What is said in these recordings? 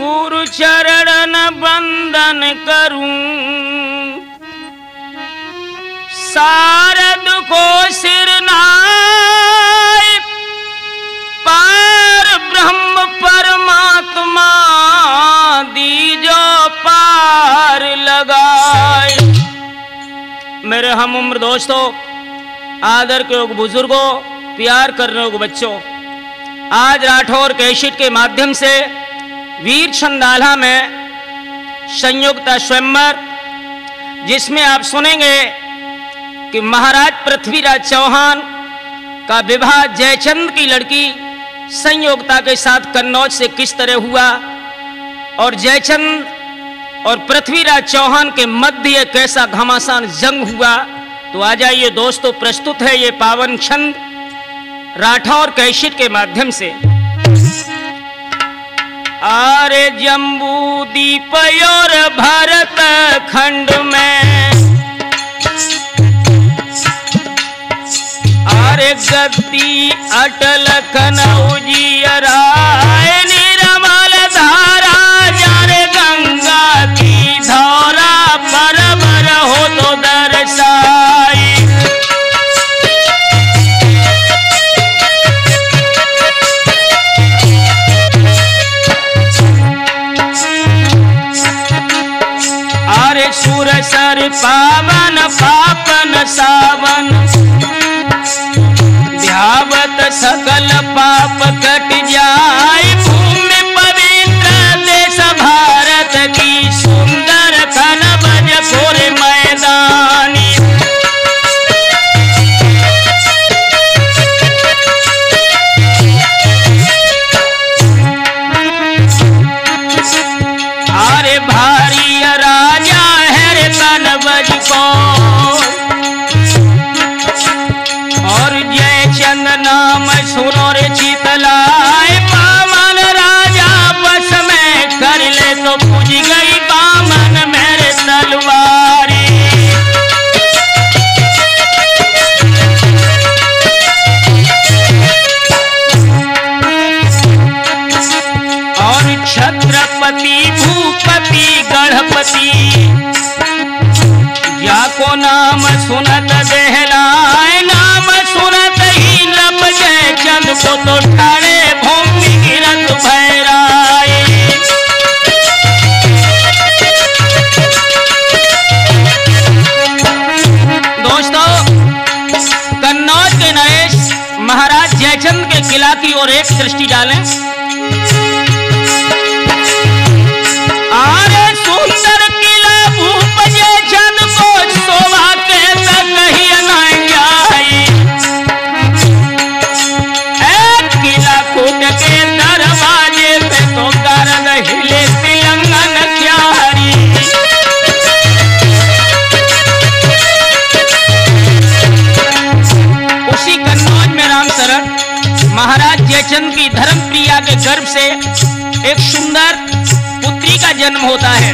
गुरु चरण बंदन करूं, सारद को सिरनाय, पार ब्रह्म परमात्मा दीजो पार लगाए। मेरे हम उम्र दोस्तों, आदर के योग बुजुर्गों, प्यार करने योग बच्चों, आज राठौर कैसेट के माध्यम से वीर छंदाला में संयुक्ता स्वयंवर, जिसमें आप सुनेंगे कि महाराज पृथ्वीराज चौहान का विवाह जयचंद की लड़की संयोगता के साथ कन्नौज से किस तरह हुआ और जयचंद और पृथ्वीराज चौहान के मध्य एक कैसा घमासान जंग हुआ। तो आ जाइए दोस्तों, प्रस्तुत है ये पावन छंद राठौर कैसेट के माध्यम से। आरे जम्बू दीप और भारत खंड में, आरे गद्दी अटल कनौजी राय, निर्मल धारा जारे गंगा की धौरा, बरबर हो तो दर्शाई। सुरसर पावन पापन सावन, ध्यावत सकल पाप कट जाए। भूमि पवित्र देश भारत की, सुंदर कनबज घोर मैदानी। अरे भारी राजा कनबज को, और जयचंद नाम सुनो रे चितलाए। बामन राजा बस में कर ले तो पूज गई बामन मेरे तलवारी। और छत्रपति भूपति गणपति, या को नाम सुनत दहलाए। नाम सुनत ही लब जयचंद को तो ठाड़े भूमि गिरत भैराए। दोस्तों, कन्नौज के नरेश महाराज जयचंद के किला की ओर एक दृष्टि डालें। आरे सुंदर किला भूप जयचंद को, शोभा के तक कहीं न जाई। एक किला कूट के दरवाजे पे तो गरद हिले तिलंगन क्यारी। उसी कन्नौज में राम शरण महाराज जयचंद की धर्मप्रिया के गर्भ से एक सुंदर पुत्री का जन्म होता है।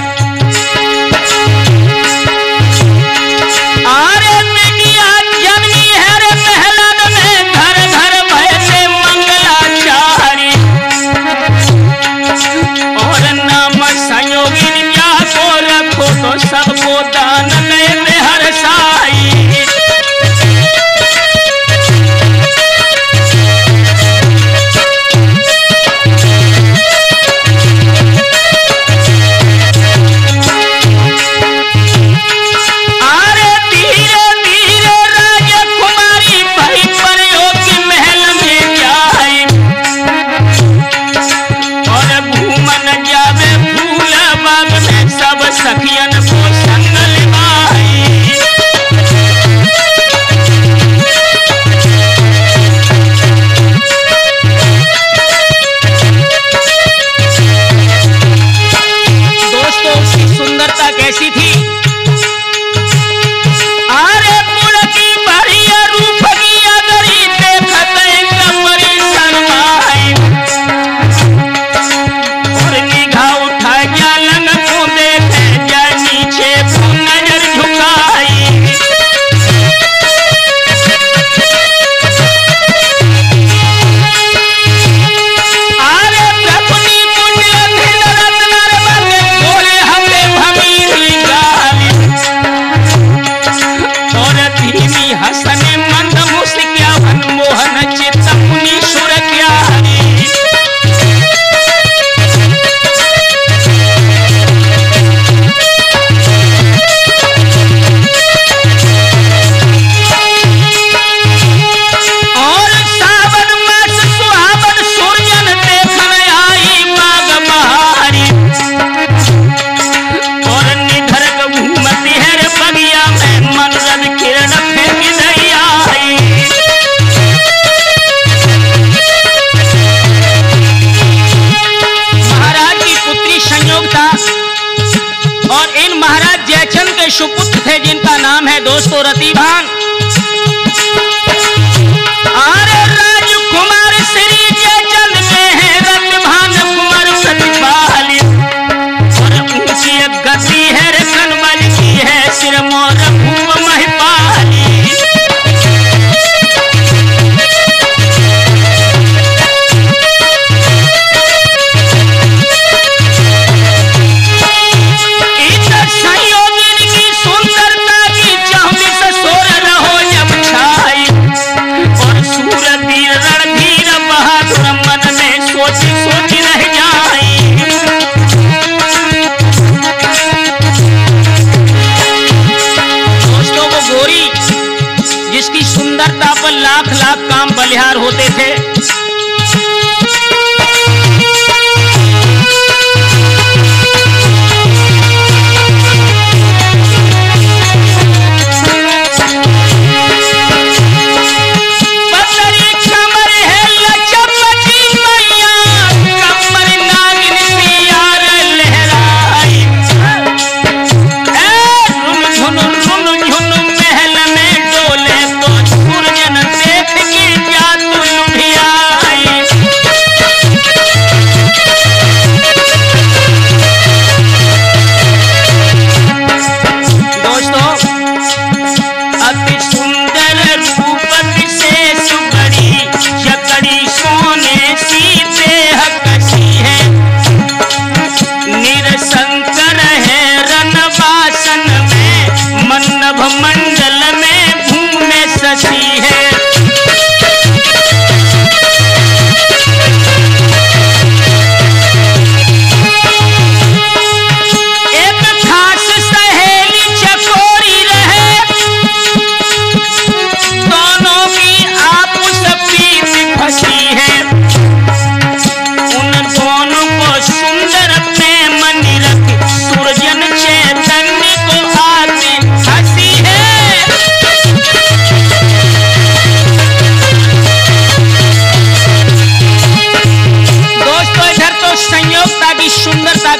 आरे बेटिया जन्मी है रे महलन में, घर घर भैसे मंगलाचारी। और नाम संयोगिनी या को रखो तो सबको दान में हर साई। सखियन को संगल भाई। दोस्तों, उसकी सुंदरता कैसी थी? आरे पुड़ की बढ़िया रूप की अगरी देखत कमरी शर्माई। और निगाह उठा जालन को देखे जाए, नीचे नजर झुकाई। आरे प्रभुनी कुंडल रत्न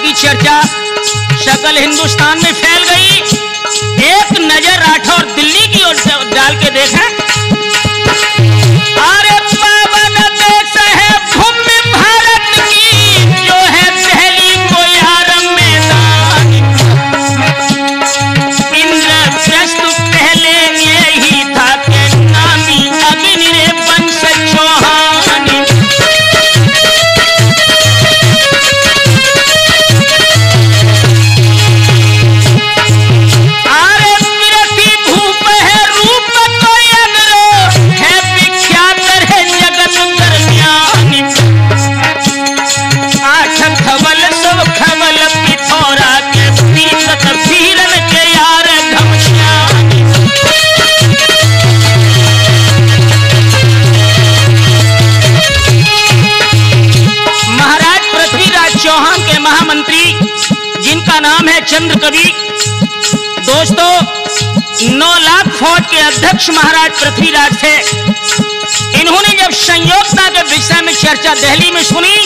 की चर्चा सकल हिंदुस्तान में फैल गई। एक नजर राठौर दिल्ली की ओर डाल के देखें। अरे पावन देश है भूमि भारत की, जो है दिल्ली को यार मैदान। इंद्रप्रस्थ पहले यही था कि नामी अग्नि रे वंश चौहान। अरे पृथ्वी भूप है रूप तो अग्र है, विख्यात है जगत दरमियान। आठ खवल सब खवल पिथौरा के पीतत पीरन के यार घमश्यान। महाराज पृथ्वीराज चौहान के महामंत्री जिनका नाम है चंद्र कवि, दोस्तों 9 लाख फौज के अध्यक्ष महाराज पृथ्वीराज थे। इन्होंने जब संयोगता के विषय में चर्चा दिल्ली में सुनी,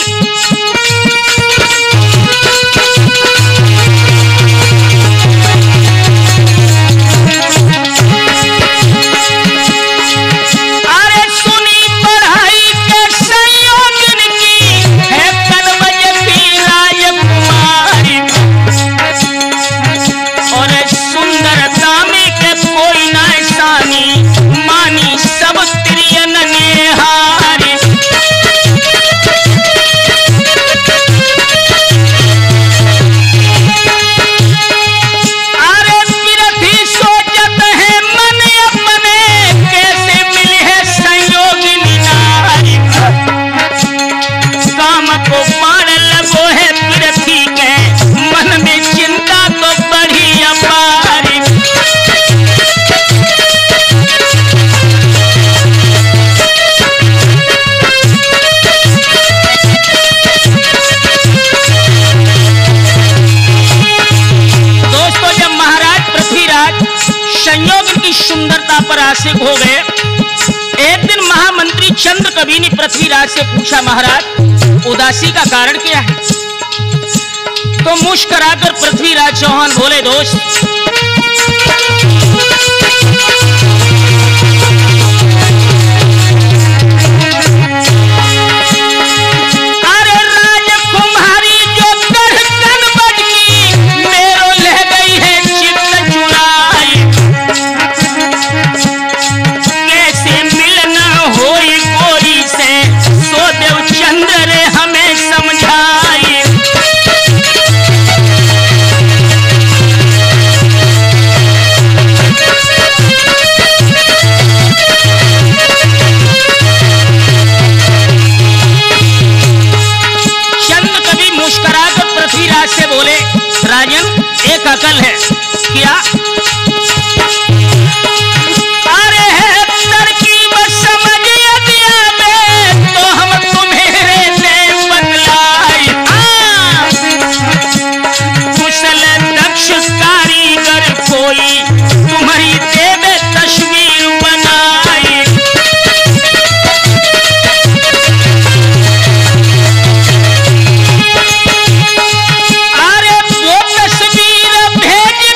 अरे सुनी पढ़ाई के संयोजन की है कनवज की राजकुमारी। और सुंदरता में के कोई ना सानी, मानी सब त्रियन नेहारी। अरे पृथ्वी सोचत है मन अपने, कैसे मिले है संयोगिनी नारी। काम को पार लगो है पृथ्वी के, मन में चिंता तो बढ़ी अपारी। दोस्तों जब महाराज पृथ्वीराज संयोग की सुंदरता पर आशिक हो गए, एक दिन महामंत्री चंद्र कवि ने पृथ्वीराज से पूछा, महाराज उदासी का कारण क्या है? तो मुस्कुराकर पृथ्वीराज चौहान बोले, दोस्त अरे राजकुमारी जो कर कनवज की, मेरो ले गई है चित्त चुराई। कैसे मिलना होई कोई से, सो देव चंद्र हमें समझाई। चंद्र कवि मुस्कुराकर पृथ्वीराज से बोले, राजन एक अकल है। क्या? अरे है तरकीब समझ दिया में, तो हम तुम्हें ने बतलाई। कुशल दक्ष कारीगर कोई तुम्हारी देवे तस्वीर बनाई। अरे वो तस्वीर भेज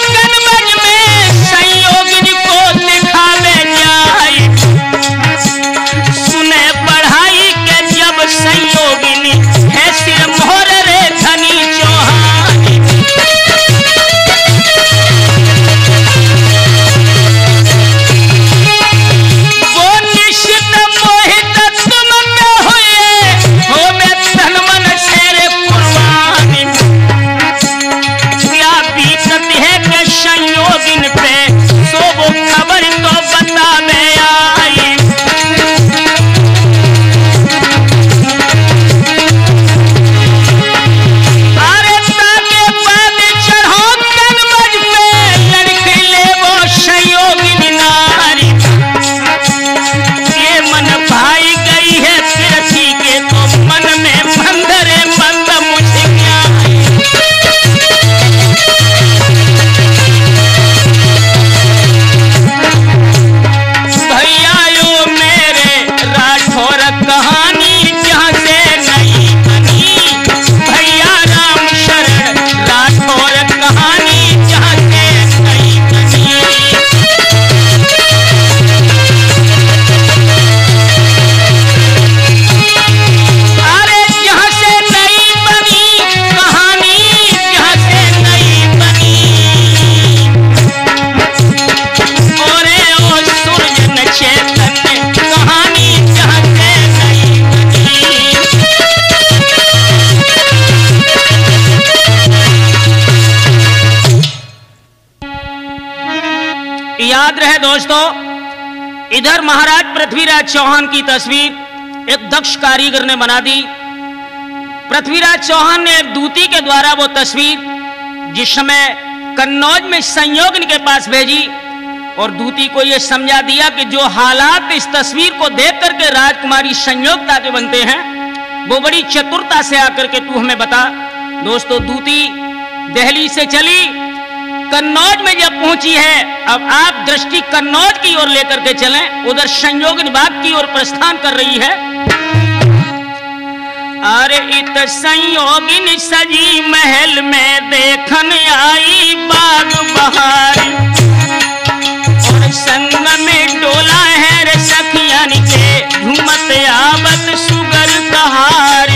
याद रहे दोस्तों, इधर महाराज पृथ्वीराज चौहान की तस्वीर एक दक्ष कारीगर ने बना दी। पृथ्वीराज चौहान ने एक दूती के द्वारा वो तस्वीर जिस समय कन्नौज में संयोगन के पास भेजी और दूती को यह समझा दिया कि जो हालात इस तस्वीर को देख करके राजकुमारी संयोगता के बनते हैं वो बड़ी चतुरता से आकर के तू हमें बता। दोस्तों, दूती दिल्ली से चली, कन्नौज में जब पहुंची है, अब आप दृष्टि कन्नौज की ओर लेकर के चलें, उधर संयोगन बाग की ओर प्रस्थान कर रही है। अरे इत संयोगिन सजी महल में देखन आई बाग बहार, और संग में डोला है रे सखियन के झूमत आवत सुगर कहार।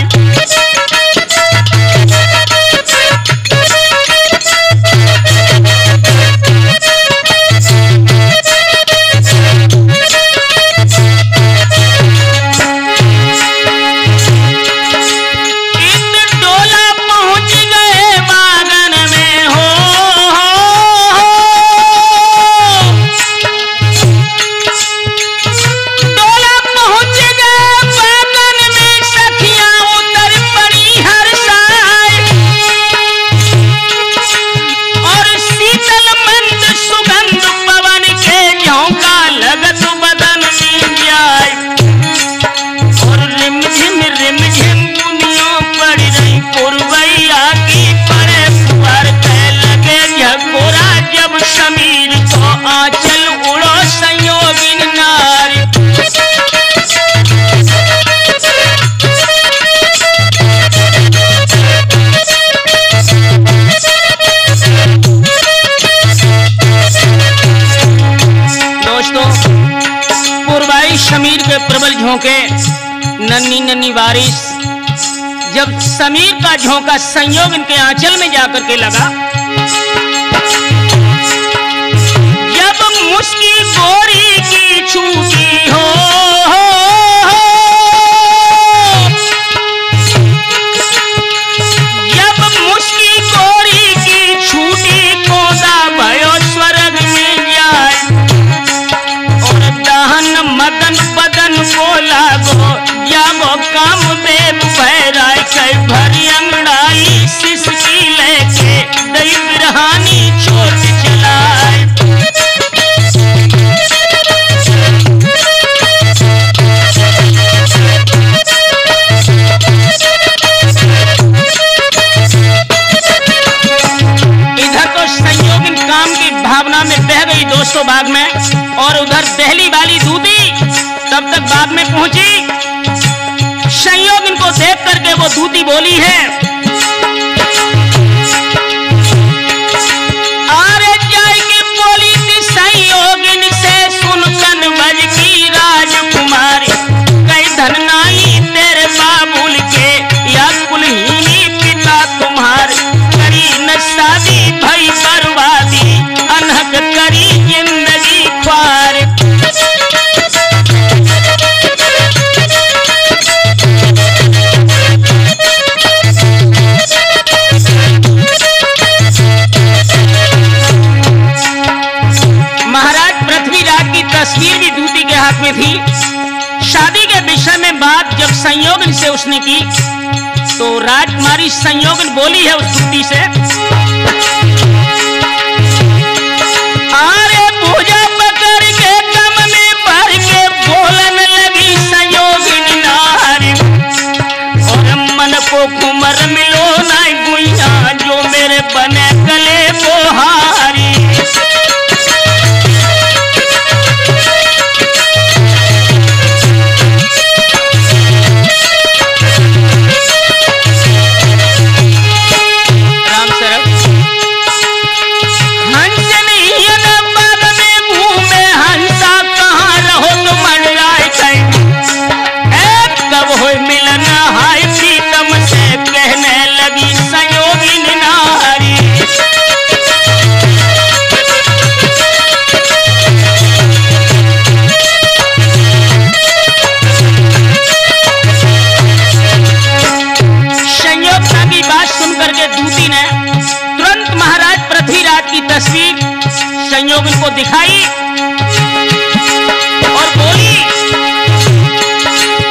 प्रबल झोंके नन्ही नन्ही बारिश, जब समीर का झोंका संयोग इनके आंचल में जाकर के लगा, जब मुस्की गोरी की छूटी हो, जब मुस्की गोरी की छूटी कोदा भयो स्वर्ग में जाए, और दहन मदन बदन को लागो जागो काम देव भैराय कई भरी अंगड़ाई सिसकी लेके दई बिरहानी छोट चलाए। इधर तो संयोगिन काम की भावना में बह गई दोस्तों बाग में, और उधर दिल्ली वाली दूती तब तक बाग में पहुंची। संयोगिन को देख करके वो दूती बोली है, अरे जाएगी बोली थी संयोगिन से सुन कनवज की राजकुमारी, कई धननाई तेरे बाबुल के या कुलहीनी पिता तुम्हारे, करी न शादी भई बर्बादी अनहक करी जिंदगी ख्वार। तस्वीर भी दूती के हाथ में थी। शादी के विषय में बात जब संयोगन से उसने की तो राजकुमारी संयोगन बोली है उस दूती से, अरे भुजा पकड़ के कम में भर के बोलन लगी संयोगिनी नारी, और मन को कुमर मिलो ना गुइया जो मेरे बने गले बोहारी। संयोगिन को दिखाई और बोली,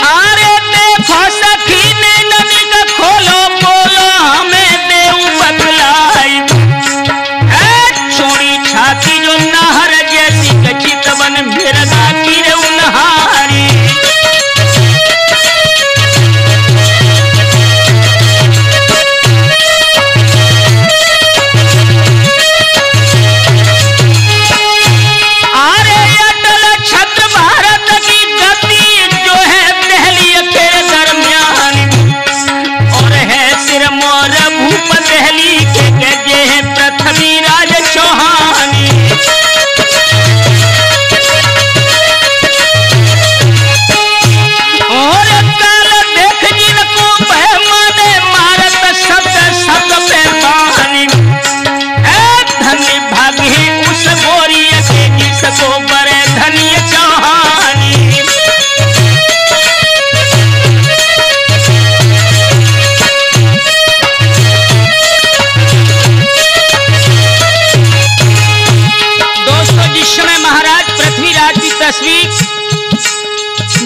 अरे देखो सखी ने नदी का खोलो बोलो हमें देऊ बतलाई, चोरी छाती जो नहर जैसी चितवन मिर्गा की रे उनहारी।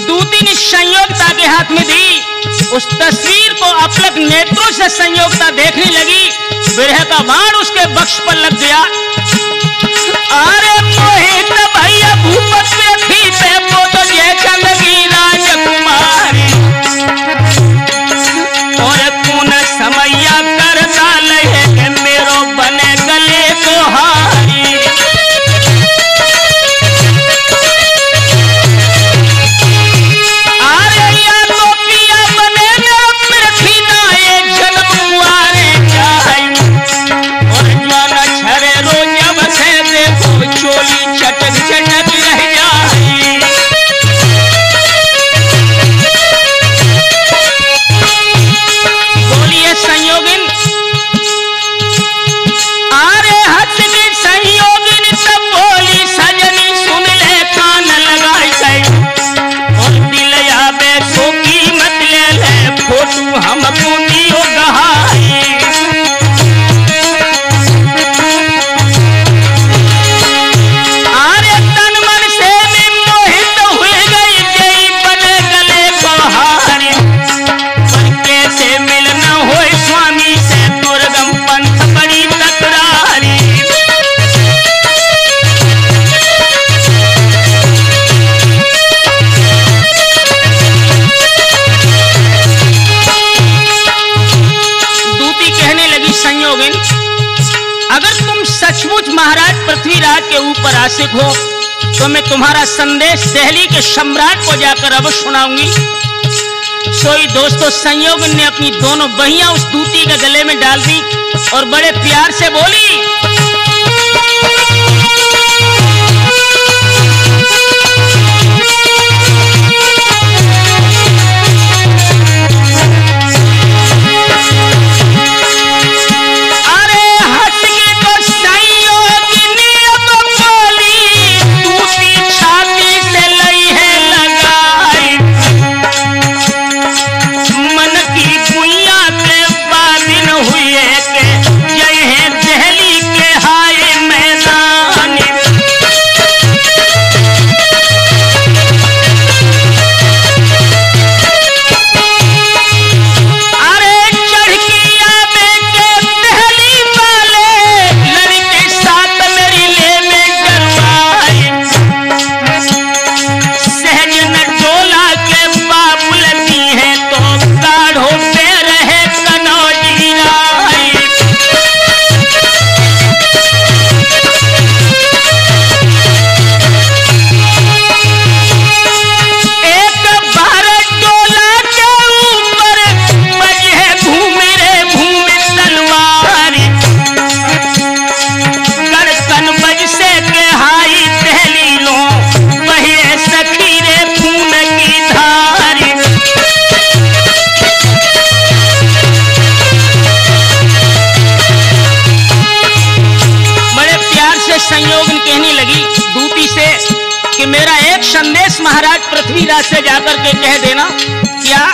दूती ने संयोगिता के हाथ में दी, उस तस्वीर को अपलक नेत्रों से संयोगिता देखने लगी, विरह का बाण उसके बक्ष पर लग गया। अरे मोहित भैया भूपत व्यथी पे वो तो जय चंदगी राजकुमारी, और कौन समैया करता लहे मेरो बने गले को हारी। महाराज पृथ्वीराज के ऊपर आशिक हो तो मैं तुम्हारा संदेश दिल्ली के सम्राट को जाकर अवश्य सुनाऊंगी। सोई दोस्तों संयोगिन ने अपनी दोनों बहियां उस दूती के गले में डाल दी और बड़े प्यार से बोली, संयोगिन कहने लगी दूती से कि मेरा एक संदेश महाराज पृथ्वीराज से जाकर के कह देना। क्या?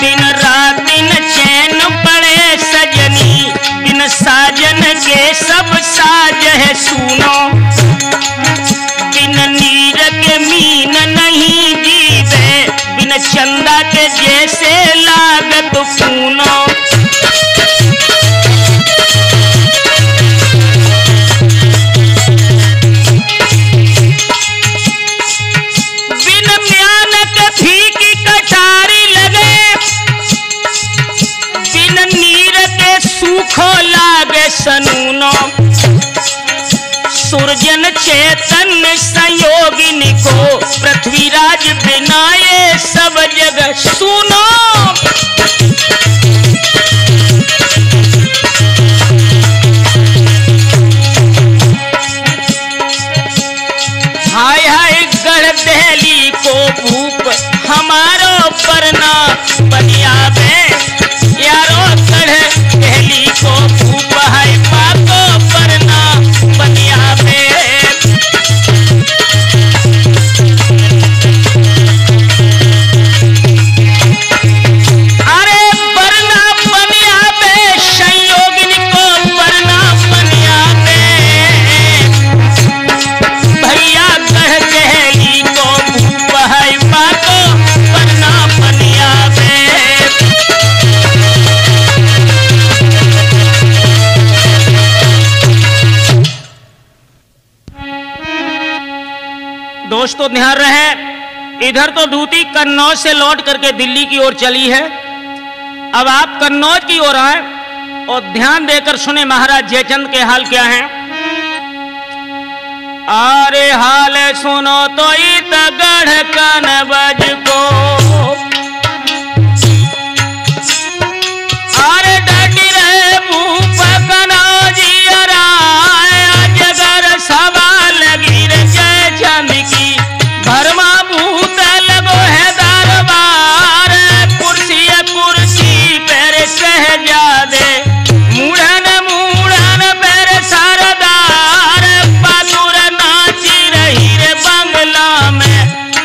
दिन रात दिन चैन पड़े सजनी बिन साजन के सब साज है सुनो, बिन नीर के मीन नहीं जीवे, बिन चंदा के जैसे लागत पूनो। बिन म्यान के फीकी कटारी लगे, बिन नीर के सूखो लागे सनूनो। सुरजन चैतन्य संयोगिनी को, पृथ्वीराज बिनाए सब जगह सुनो। हाय हाय गढ़ दहली को भूप हमारो परना बनियावे, यारो गढ़ दहली को भूप है पाको परना बनियावे। अरे परना बनियावे, संयोगिनी को परना बनियावे, भैया गढ़ दहली को भूप है पाको परना बनियावे। दोस्तों ध्यान रहे, इधर तो दूती कन्नौज से लौट करके दिल्ली की ओर चली है। अब आप कन्नौज की ओर आए और ध्यान देकर सुने महाराज जयचंद के हाल क्या हैं। अरे हाल सुनो तो इत गढ़ कनबज को, अरे डटी रहे भूप कनौजिया राय, अजगर सवाल गिर जयचंद की, भरमा भूत लगो है दरबार, कुर्सी कुर्सी पैर शहजादे, मूढ़न मूढ़न पैर सरदार, पातुर नाची रही रे बंगला में,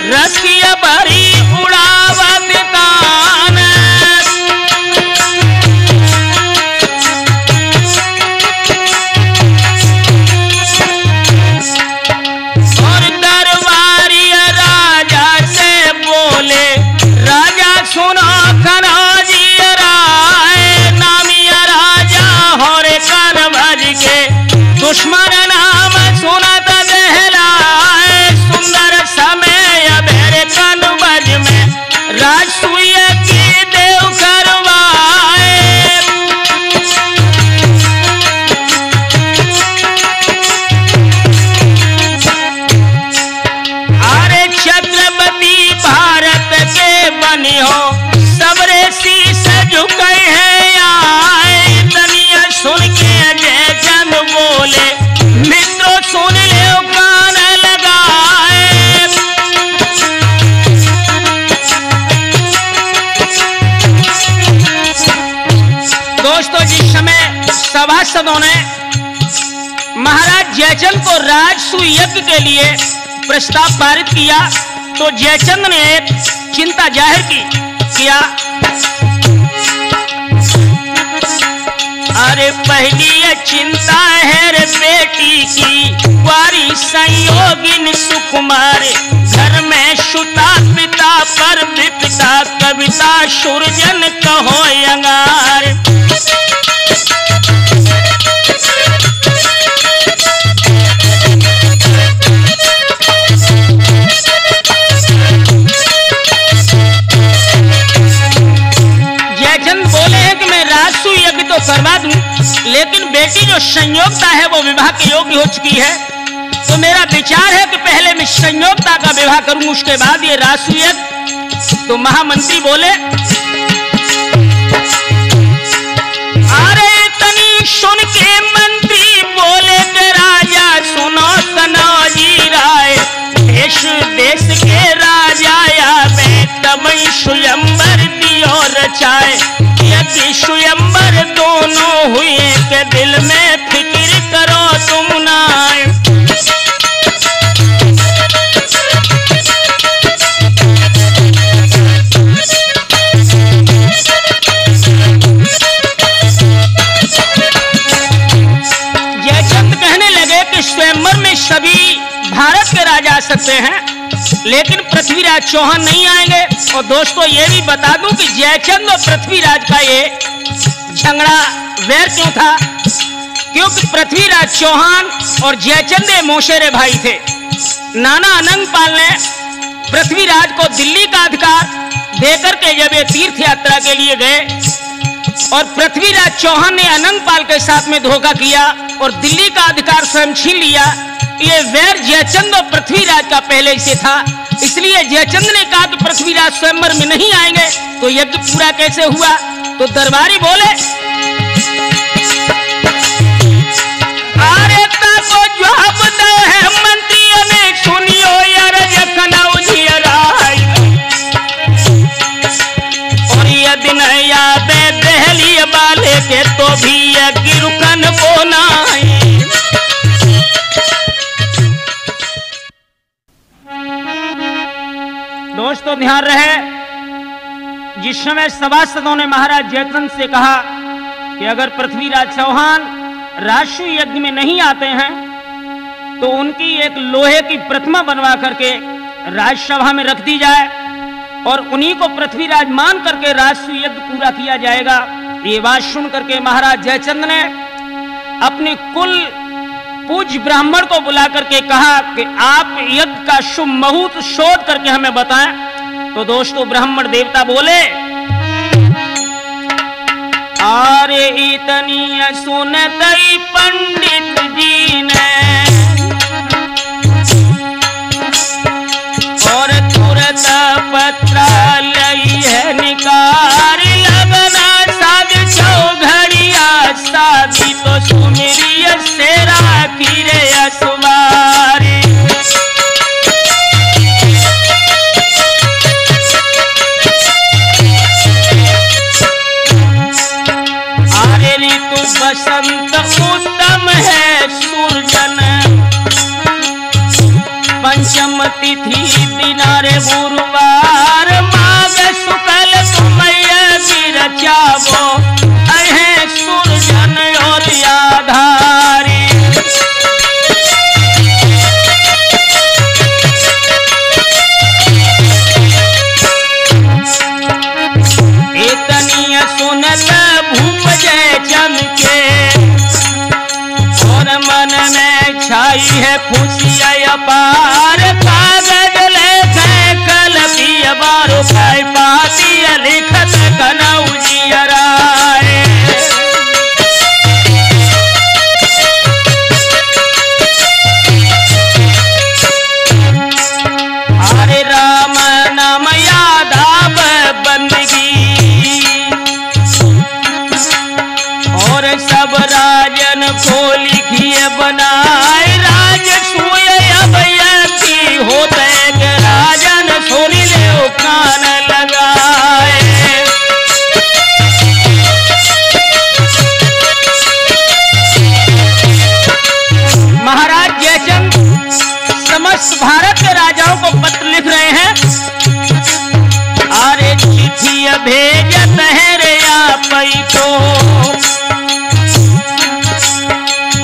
रसिया भरी उड़ावत तान। और दरबारी राजा से बोले, राजा सुनो कनौजिया राय, नामी राजा हो रे कनबज के, दुश्मन नाम सुनत दहलाए, सुंदर समय अबेरे कनबज में, राजसूय की देव करवाए। अरे चक्रवर्ती भारत के बनी हो, सबरे शीश झुके हैं आए, तनिया सुन के जयचंद बोले, मित्रों सुन ले कान लगाए। दोस्तों जिस समय सभासदों ने महाराज जयचंद को राजसूय यज्ञ के लिए प्रस्ताव पारित किया, तो जयचंद ने एक चिंता जाहिर किया। अरे पहली ये चिंता है रे बेटी की, कुंवारी संयोगिनी सुकुमारी, घर में सुता पिता पर विपदा, कविता सुरजन कहो अंगार। जयचंद बोले हैं कि मैं राजसूय यज्ञ तो करवा दूं, लेकिन बेटी जो संयोगता है वो विवाह के योग्य हो चुकी है, तो मेरा विचार है कि पहले मैं संयोगता का विवाह करूं, उसके बाद ये राजसूय यज्ञ। तो महामंत्री बोले, अरे तनी सुन के मंत्री बोले कि राजा सुनो कनौजी राय, देश देश के राजा आवे, तब स्वयंवर दियो रचाए, यदि स्वयंवर दोनों हुए के दिल में फिक्र करो तुम नाय। सकते हैं, लेकिन पृथ्वीराज चौहान नहीं आएंगे। और दोस्तों ये भी बता दूं कि जयचंद और पृथ्वीराज का ये झगड़ा वैर क्यों था? क्योंकि पृथ्वीराज चौहान और जयचंद मौसेरे भाई थे। नाना अनंगपाल ने पृथ्वीराज को दिल्ली का अधिकार देकर के जब ये तीर्थ यात्रा के लिए गए और पृथ्वीराज चौहान ने अनंगपाल के साथ में धोखा किया और दिल्ली का अधिकार स्वयं छीन लिया, ये वैर जयचंद और पृथ्वीराज का पहले से था। इसलिए जयचंद ने कहा कि पृथ्वीराज स्वयंवर में नहीं आएंगे तो यज्ञ पूरा कैसे हुआ? तो दरबारी बोले, अरे ताको जवाब दे है मंत्री ने सुनियो यार जखनाऊ जी राय, और यदि न याद दहली बाले के तो भी यज्ञ रुकन को नहीं। दोस्तों ध्यान रहे, जिस समय सभासदों ने महाराज जयचंद से कहा कि अगर पृथ्वीराज चौहान राष्ट्रीय यज्ञ में नहीं आते हैं तो उनकी एक लोहे की प्रतिमा बनवा करके राजसभा में रख दी जाए और उन्हीं को पृथ्वीराज मान करके राष्ट्रीय यज्ञ पूरा किया जाएगा। ये बात सुन करके महाराज जयचंद ने अपने कुल पूज्य ब्राह्मण को बुला करके कहा कि आप यज्ञ का शुभ मुहूर्त शोध करके हमें बताएं। तो दोस्तों ब्राह्मण देवता बोले, अरे इतनी सुनतई पंडित जी ने और तुरंत पत्र लई है निकार, लगना साध चौघड़िया शादी तो सुमिरिय सेरा किरे असुमारी। बसंत उत्तम है सूरजन, पंचम तिथि दिनारे गुरुवार, माघ शुक्ल तुम्हें रचावो अहे सूरजन और याधारी। इतनी सुनत भूप जयचंद के और मन में छाई है खुशी अपार, कागज लेखे कल की बारो खाई पाती लिखत कनऊ जी राय। हरे राम नाम यादाव बंदगी और सब राजन को लिखिए बनाए, राज सुय अब की होते राजन सुनी ले कान लगाए। महाराज जयचंद समस्त भारत के राजाओं को पत्र लिख रहे हैं। अरे चिट्ठी भेजत है रे आप को,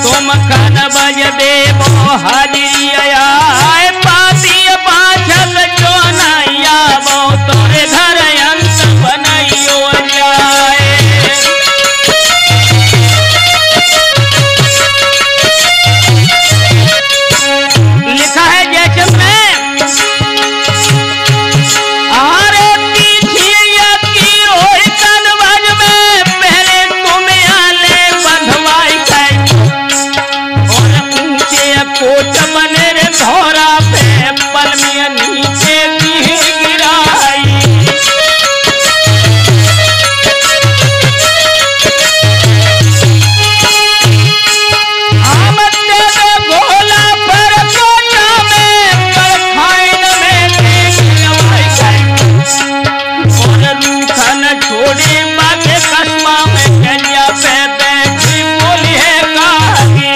तुम कन बज देवो हाजिरी आए, पाती पाछल जो नहीं आवो तोरे घर अंत बनाइयो जाए। लिखा है जयचंद ने, कोट बने रे धोरा पे पलमिया नीचे गिराई। आमद दे भोला पर कोटा में खाइन में देवाई और रूखन छोड़े बाके कस्बा में कन्या पे बैठी बोली है कहानी।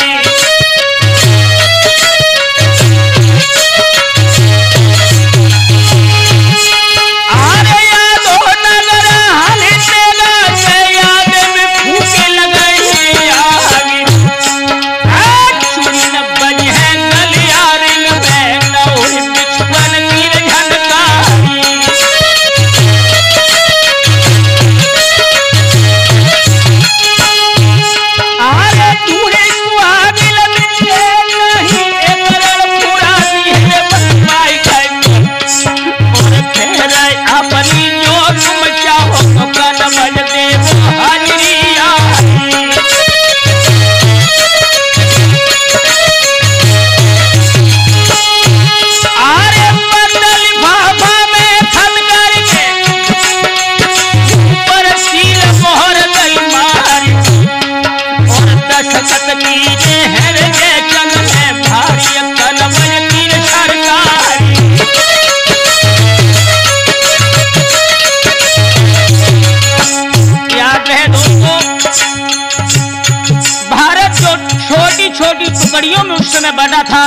छोटी टुकड़ियों में उस समय बांटा था।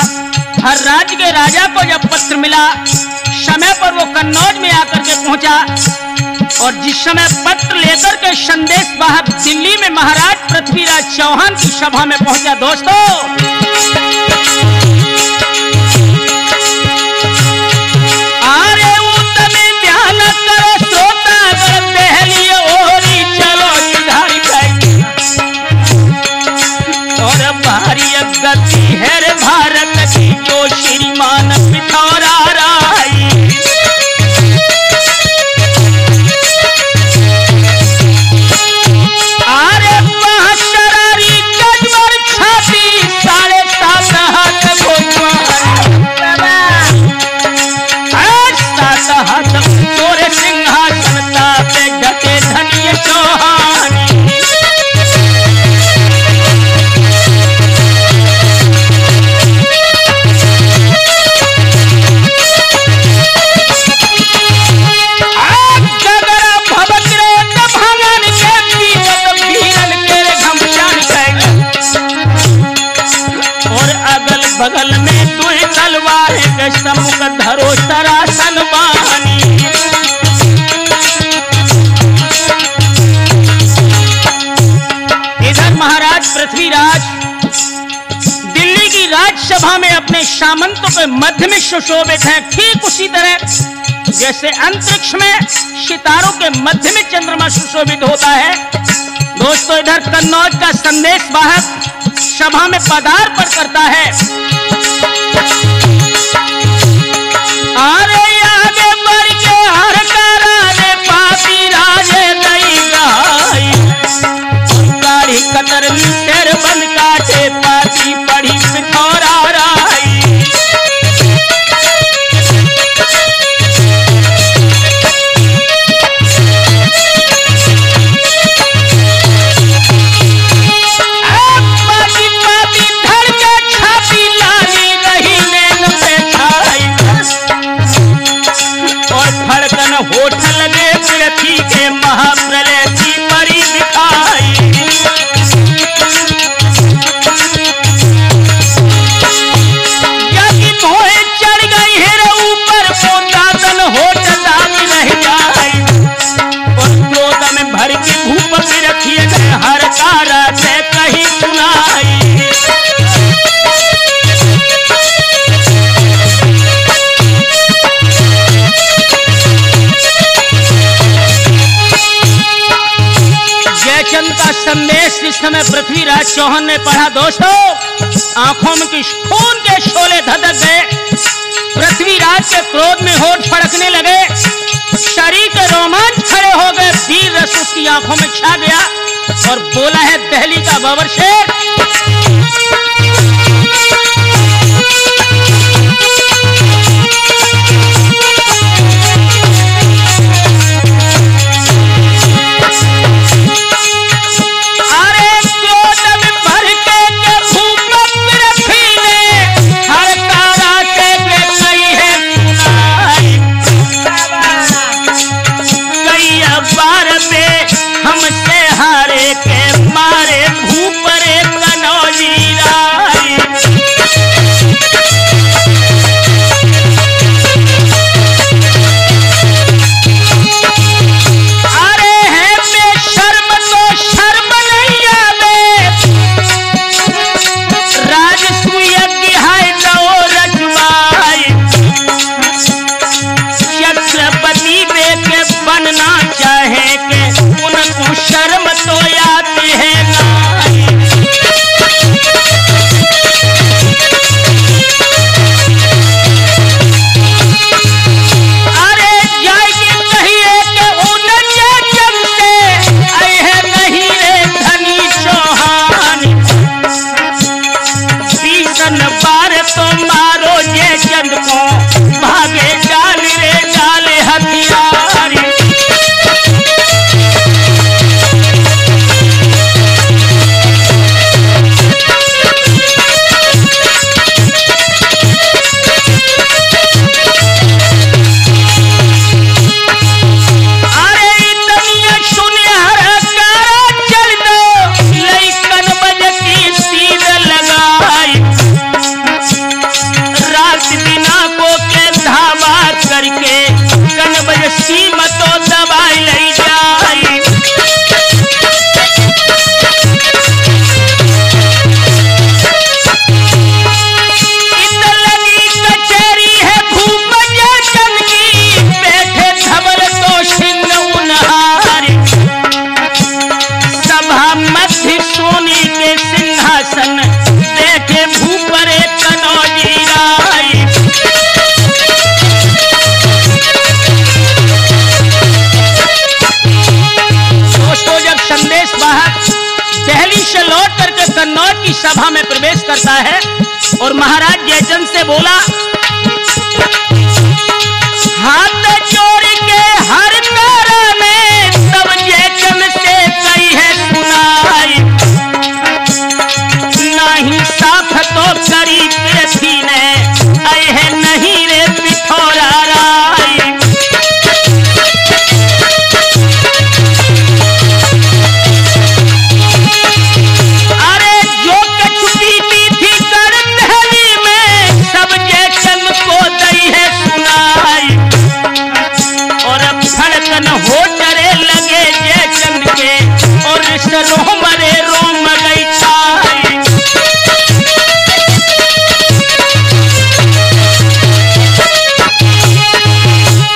हर राज्य के राजा को जब पत्र मिला, समय पर वो कन्नौज में आकर के पहुंचा और जिस समय पत्र लेकर के संदेश वाहक दिल्ली में महाराज पृथ्वीराज चौहान की सभा में पहुंचा। दोस्तों, अरे उत्तम ध्यान करो श्रोता कर दहली ओरी चलो सुधार गई और भारी गति है रे भारत की जो श्रीमान पिथौरा राई। अरे महाशरारी गजबर छाती 7.5 हाथ हाथ तोरे सिंहासन तापे ढके धनिय चौहान। बगल में दुई तलवार के समुख धरो सरासन बानी। इधर महाराज पृथ्वीराज दिल्ली की राज्यसभा में अपने सामंतों के मध्य में सुशोभित हैं, ठीक उसी तरह जैसे अंतरिक्ष में सितारों के मध्य में चंद्रमा सुशोभित होता है। दोस्तों, इधर कन्नौज का संदेश वाहक सभा में पदार्पण करता है। अरे आगे बढ़ के हर कराने पापी राजे नहीं गाई, गाड़ी कतरनी शेर बन काटे पापी पड़ी पिथौरा राई। होठ लगे पृथ्वी के महाप्रलय की परी दिखाई। यदि धोए चढ़ गई है ऊपर को दादन होठ दाग रह जाए और क्रोध में भर के भूप में रखिए हर कारा से कहीं सुनाई। जयचंद का संदेश जिस समय पृथ्वीराज चौहान ने पढ़ा, दोस्तों आंखों में किस खून के शोले धधक गए। पृथ्वीराज के क्रोध में होठ फड़कने लगे, शरीर के रोमांच खड़े हो गए, वीर रस उसकी आंखों में छा गया और बोला है दिल्ली का बाबर शेर। हमसे हारे के मारे भूपरे कनौजी राई। अरे है बेशर्म तो शर्म नहीं आवे, राजसूयज्ञ है लो रजवाई। छत्रपति वे के बनना चाहे के की सभा में प्रवेश करता है और महाराज जयचंद से बोला, हाथ जोड़ के हर कर में तब जयचंद से कही है सुनाई, नहीं साथ तो करी पृथ्वी ने आई है नहीं रे पिथौरा राई। अरे जो के छुपी थी कर दहली में सब जयचंद को दई है सुनाई, और अब धड़कन हो डरे लगे जयचंद के और रोम रे रोम गई छाई।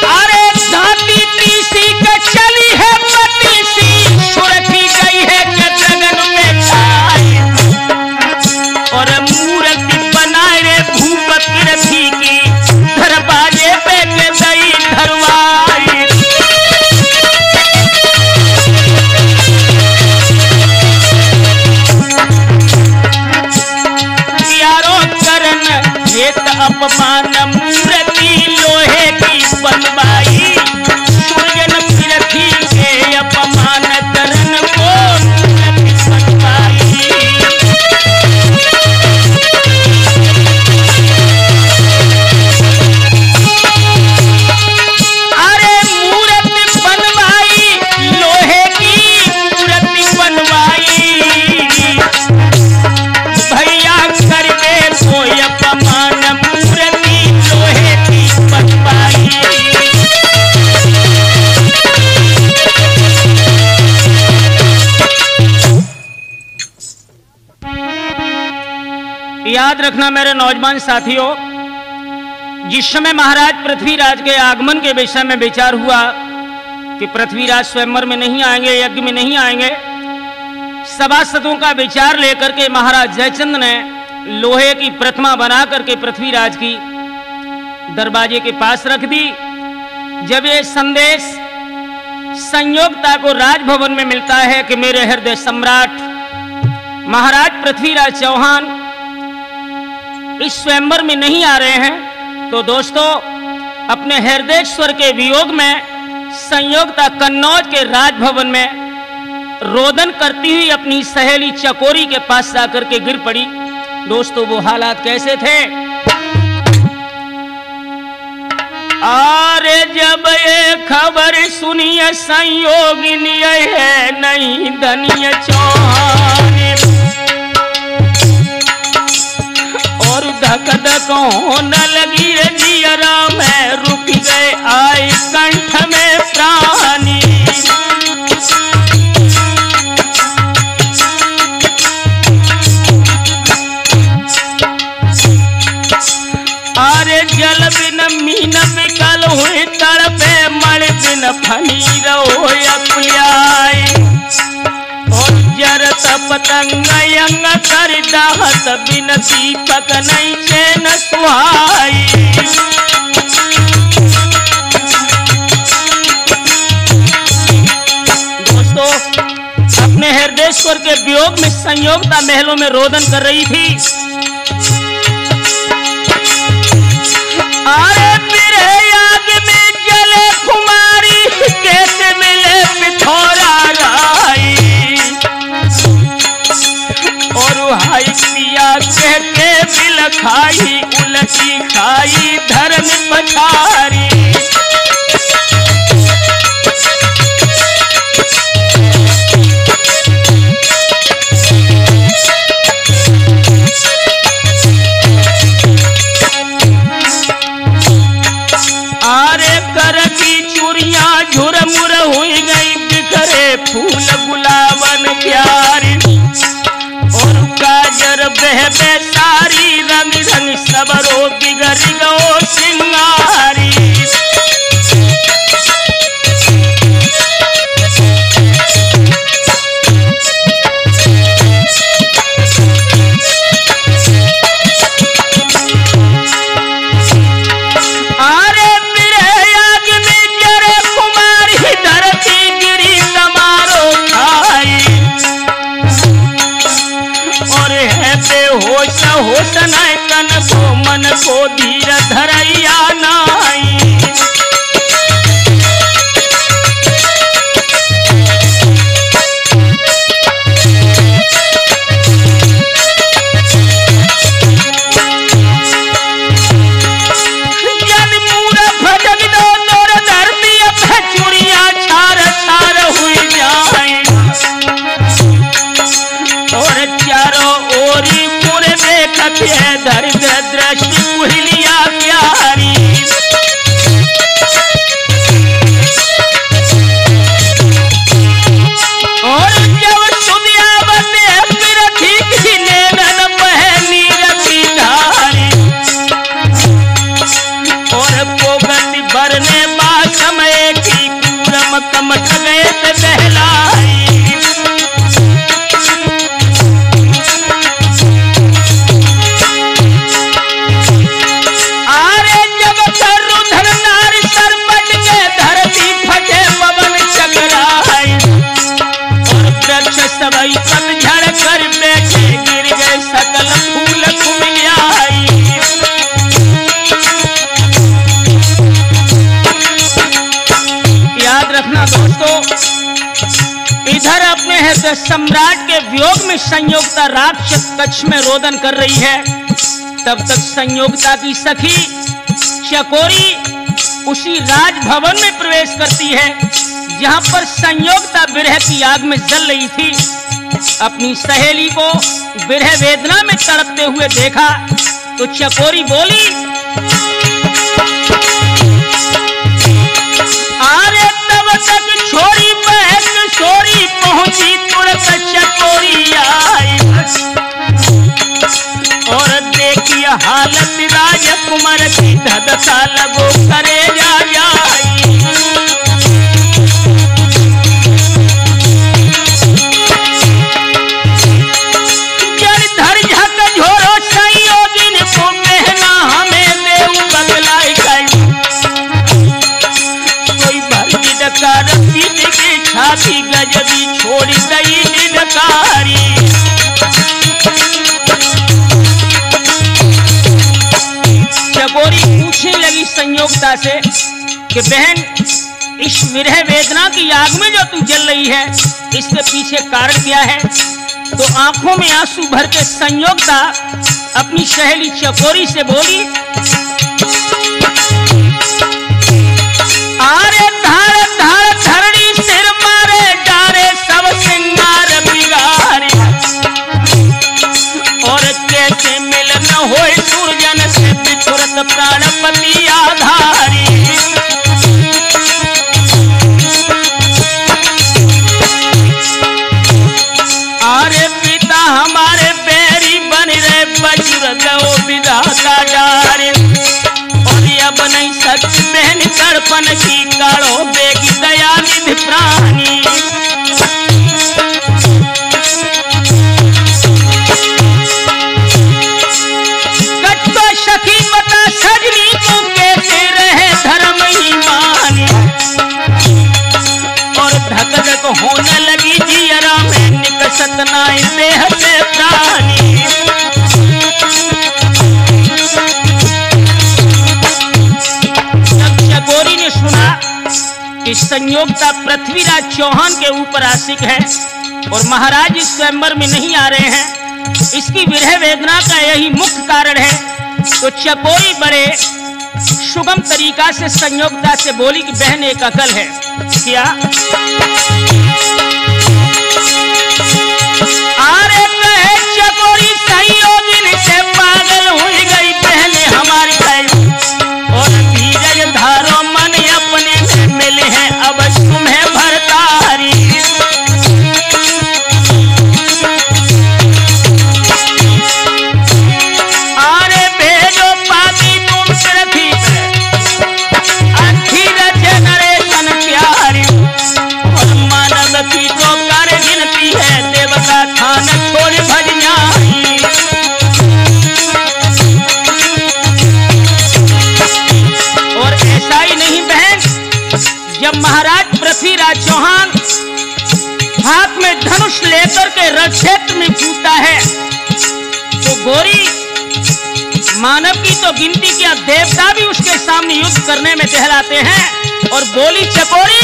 अरे धाती तीसी के चली है पतीसी सुरखी गई है गगन में छाई, और मूर्ति बनाए रे भूपत रथी की दरवाजे पे के दई धरवाई। यारो करन हेत अपमान मूर्ति लोहे की बनवाई, सुरजन पृथ्वी के अपमान करन को मूर्ति बनवाई। अरे मूर्ति बनवाई लोहे की मूर्ति बनवाई, भैया करवे कोई अपमान मूर्ति लोहे की बनवाई। याद रखना मेरे नौजवान साथियों, जिस समय महाराज पृथ्वीराज के आगमन के विषय में विचार हुआ कि पृथ्वीराज स्वयंवर में नहीं आएंगे, यज्ञ में नहीं आएंगे, सभासदों का विचार लेकर के महाराज जयचंद ने लोहे की प्रतिमा बना करके पृथ्वीराज की दरवाजे के पास रख दी। जब ये संदेश संयोगता को राजभवन में मिलता है कि मेरे हृदय सम्राट महाराज पृथ्वीराज चौहान इस स्वयंवर में नहीं आ रहे हैं, तो दोस्तों अपने हृदयेश्वर के वियोग में संयोगता कन्नौज के राजभवन में रोदन करती हुई अपनी सहेली चकोरी के पास जाकर के गिर पड़ी। दोस्तों वो हालात कैसे थे? अरे जब ये खबर सुनिए संयोगिनी है नहीं धनिय चौहान, और धक धक होने लगी जियरा में रुक गए आई कंठ में प्राणी। अरे जल बिन मीन बिकल हुई तड़पे मल बिन फनी रहो अकुलियाई, और जरत पतंग यंग कर दाहत बिन दीपक नहीं चैन सुहाई। दोस्तों अपने हृदयेश्वर के वियोग में संयोगता महलों में रोदन कर रही थी। अरे मेरे याद में जले कुमारी कैसे मिले पिथौरा राई, और हाई पिया कह के बिल खाई उलटी खाई धर्म पछारी। अरे कर की चूड़ियां झुरमुर हुई गई बिखरे फूल गुलाबन प्यारी, और काजर बहबे सारी रंग रंग सबरो बिगड़ गो सिंगारी। सनाय तन को मन को धीर धरैया नाई। दर्द दृष्टि कुहलिया प्यारी। और जब सुदिया बने फिर ठीक ही नैनन बहनी रखी धारी। और पोगति भरने बा समय की कूरम कमट गए थे बहलाई। सबई पतझड़ कर बैठे गिर गए सकल फूल कुमिलियाई। याद रखना दोस्तों, इधर अपने हृदय सम्राट के वियोग में संयोगता राक्षस कच्छ में रोदन कर रही है, तब तक संयोगता की सखी चकोरी उसी राजभवन में प्रवेश करती है जहां पर संयोगता विरह की आग में जल रही थी। अपनी सहेली को विरह वेदना में तड़पते हुए देखा तो चकोरी बोली, अरे तब तक छोड़ी बहन सोरी पहुंची तुरंत चकोरी आई। और देखी हालत राजकुमार की धधका लगो करे जा जाई। छाती गजबी छोड़ी गई निडकारी। चकोरी पूछने लगी संयोगता से कि बहन, इस विरह वेदना की आग में जो तू जल रही है, इसके पीछे कारण क्या है? तो आंखों में आंसू भर के संयोगता अपनी सहेली चकोरी से बोली, अरे धार धार धरणी सिर मारे डारे सब सिंगार बिगारी। और कैसे मिल न होए सूरजन से बिछुरत प्राणपति आधारी। अरे पिता हमारे बैरी बन रहे वज्र दो विधाता डारे। अब नहीं सकती बहन तड़पन की काढ़ो बेगी दया निधि प्राणी। कट्टो सखी बता सजनी को कैसे रहे धर्म ही मानी। और धक धक होने लगी जियरा में निकसत नाई देह से प्राणी। चकोरी ने सुना कि संयोगता पृथ्वीराज चौहान के ऊपर आशिक है और महाराज इस स्वयंवर में नहीं आ रहे हैं, इसकी विरह वेदना का यही मुख्य कारण है। तो चकोरी बड़े सुगम तरीका से संयोगता से बोली कि बहन एक अकल है क्या? अरे कहे चकोरी संयोगिन से पागल हुई गई बहने हमारी भाई। और धीरज धारो मन अपने में मिले हैं अब तुम्हें भरतारी। अरे भेजो पापी तुम रखी धीरज नरेशन प्यारी। और मानव की तो कर गिनती है देवता थान छोड़ भज जाई। जब महाराज पृथ्वीराज चौहान हाथ में धनुष लेकर के रण क्षेत्र में कूदता है तो गोरी मानव की तो गिनती किया, देवता भी उसके सामने युद्ध करने में टहराते हैं। और बोली चकोरी,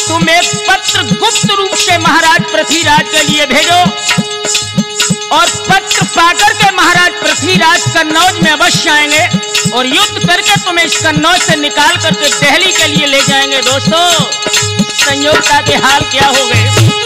तुम एक पत्र गुप्त रूप से महाराज पृथ्वीराज के लिए भेजो और पत्र पाकर के महाराज पृथ्वीराज कन्नौज में अवश्य आएंगे और युद्ध करके तुम्हें इस कन्नौज से निकाल करके दिल्ली के लिए ले जाएंगे। दोस्तों, संयोगता के हाल क्या हो गए।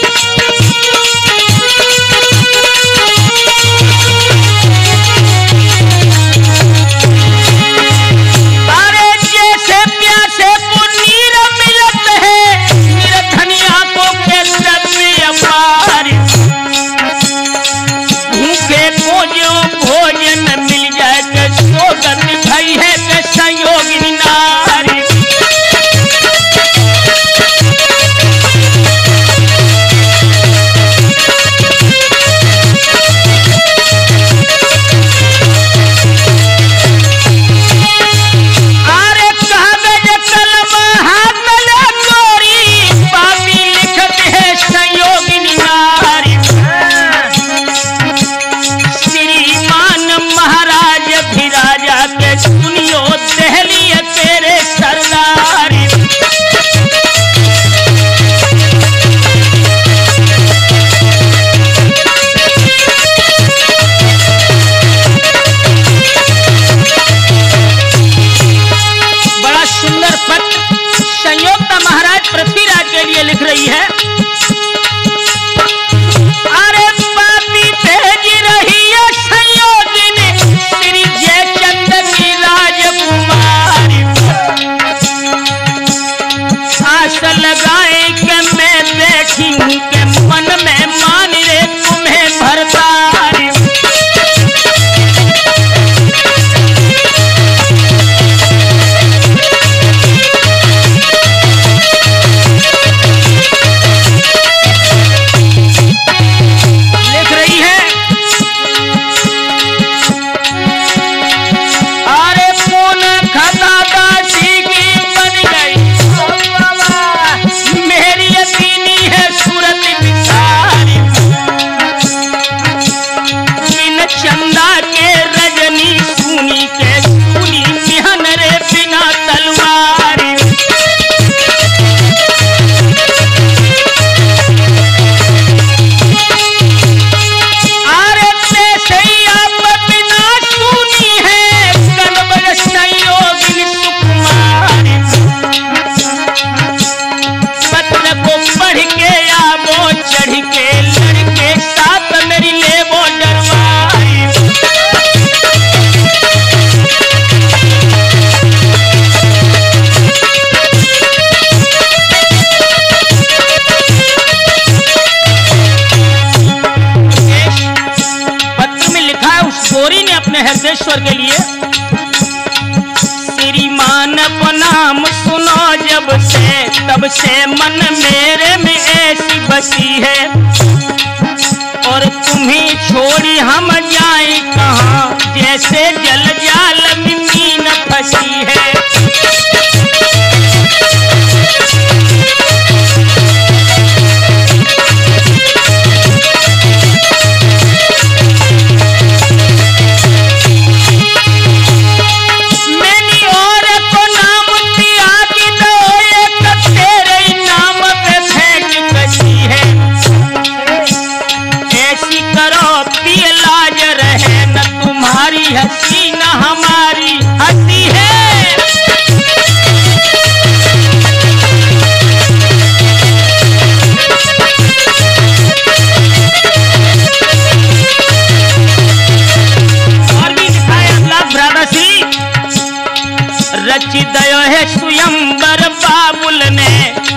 हरदेश्वर के लिए, श्रीमान नाम सुनो जब से तब से मन मेरे में ऐसी बसी है, और तुम्हें छोड़ी हम जाए कहाँ, जैसे जल जाल में मीन फंसी है। तुम्हारी हंसी है। और भी दिखाए अगला भ्रातसी रचि दयो है स्वयंवर बाबुल ने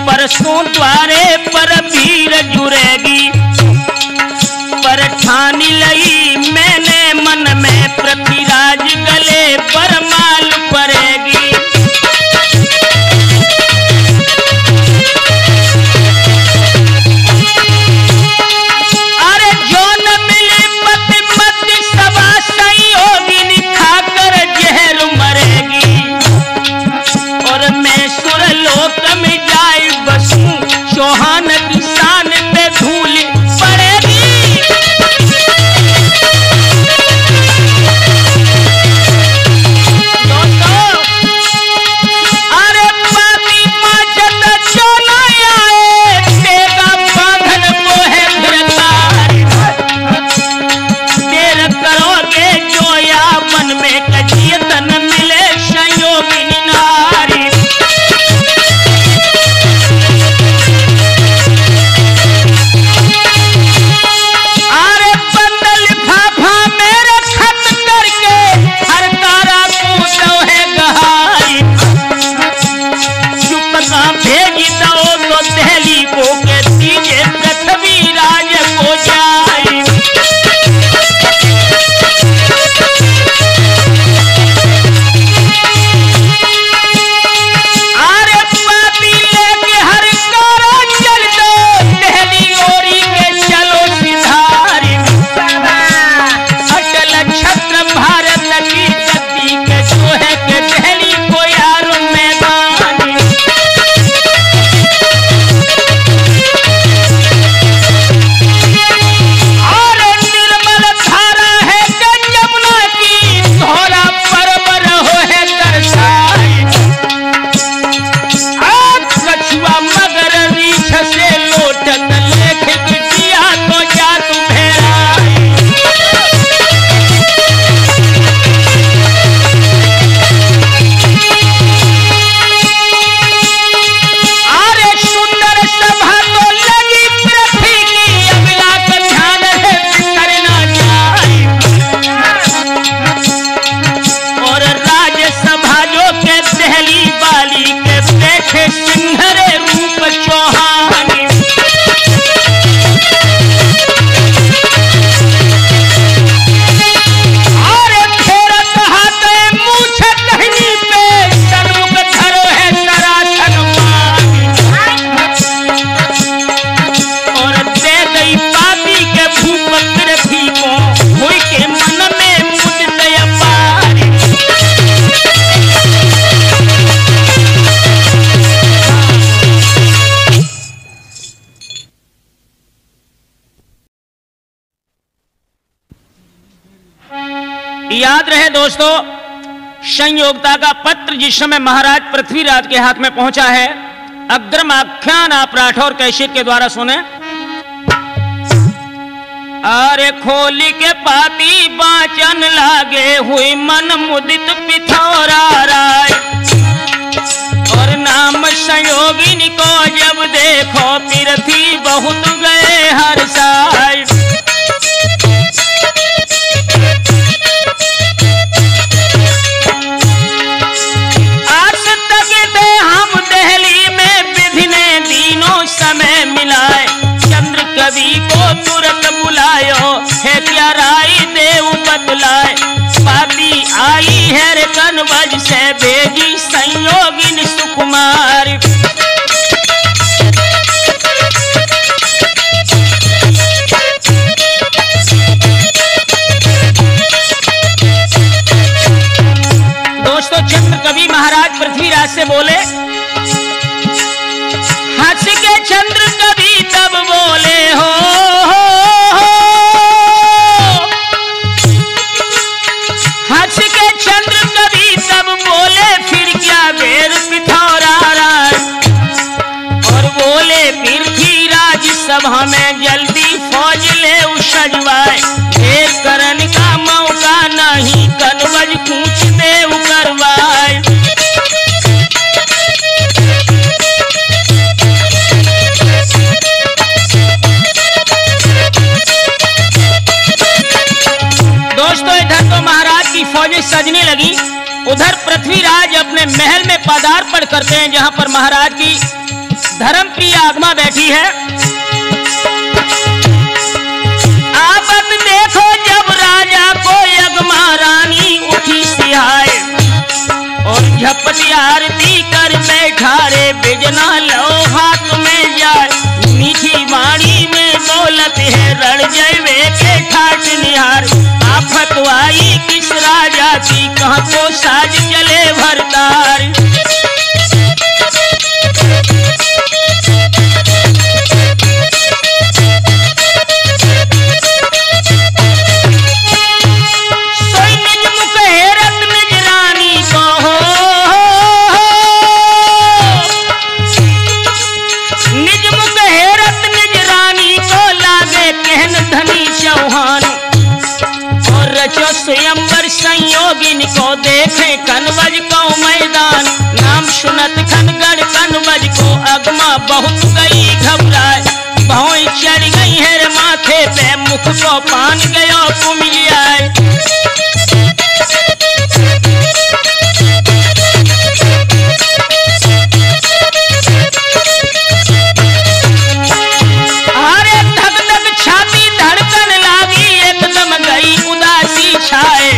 परसों द्वारे पर वीर जुड़ेगी पर ठानी लई मैंने मन में पृथ्वीराज गले पर माल पड़ेगी। अरे जो न मिली पति मत सभा संयोगिनी खाकर जहर मरेगी और मैं सुरलोक में जाए बसूं चौहान की शान पे धूल पड़ेगी। याद रहे दोस्तों, संयोगता का पत्र जिस समय महाराज पृथ्वीराज के हाथ में पहुंचा है, अग्रम आख्यान आप राठौर कैसेट के द्वारा सुने। अरे खोली के पाती बाचन लागे हुई मन मुदित पिथौरा राय और नाम संयोगिनी को जब देखो पृथ्वी बहुत गए हर साय। समय मिलाए चंद्र कवि को तुरंत बुलायो है क्या राय देव बतलाए। पापी आई है रे कनवज से भेजी संयोगिनी सुकुमार। दोस्तों, चंद्र कवि महाराज पृथ्वीराज से बोले, हंस के चंद्र कवि तब बोले हो, हंस के चंद्र कवि तब बोले फिर क्या बेर पिथौरा राय और बोले पृथ्वीराज सभा में जल्दी फौज ले सजवाए। देर करने का मौका नहीं कनवज पूछ दे बजने लगी। उधर पृथ्वीराज अपने महल में पदार्पण करते हैं, जहां पर महाराज की धर्मप्रिय आगमा बैठी है। आप देखो जब राजा को आगमा रानी उठी सिहाए और झपट आरती कर बैठा रे बिजना लो हाथ में जाए, मीठी वाणी में बोलत है रण जयवे के ठाट निहार। आफत आई किस राजा की कहाँ को साज चले भरतार। स्वयंवर संयोगिन को देखे कनवज को मैदान, नाम सुनत खनगढ़ कनवज को अगमा बहुत गई घबराए। भौं चढ़ गई है माथे पे मुख को पान गयो कुमियाए। अरे धक धक छाती धड़कन लागी, एकदम गई उदासी छाए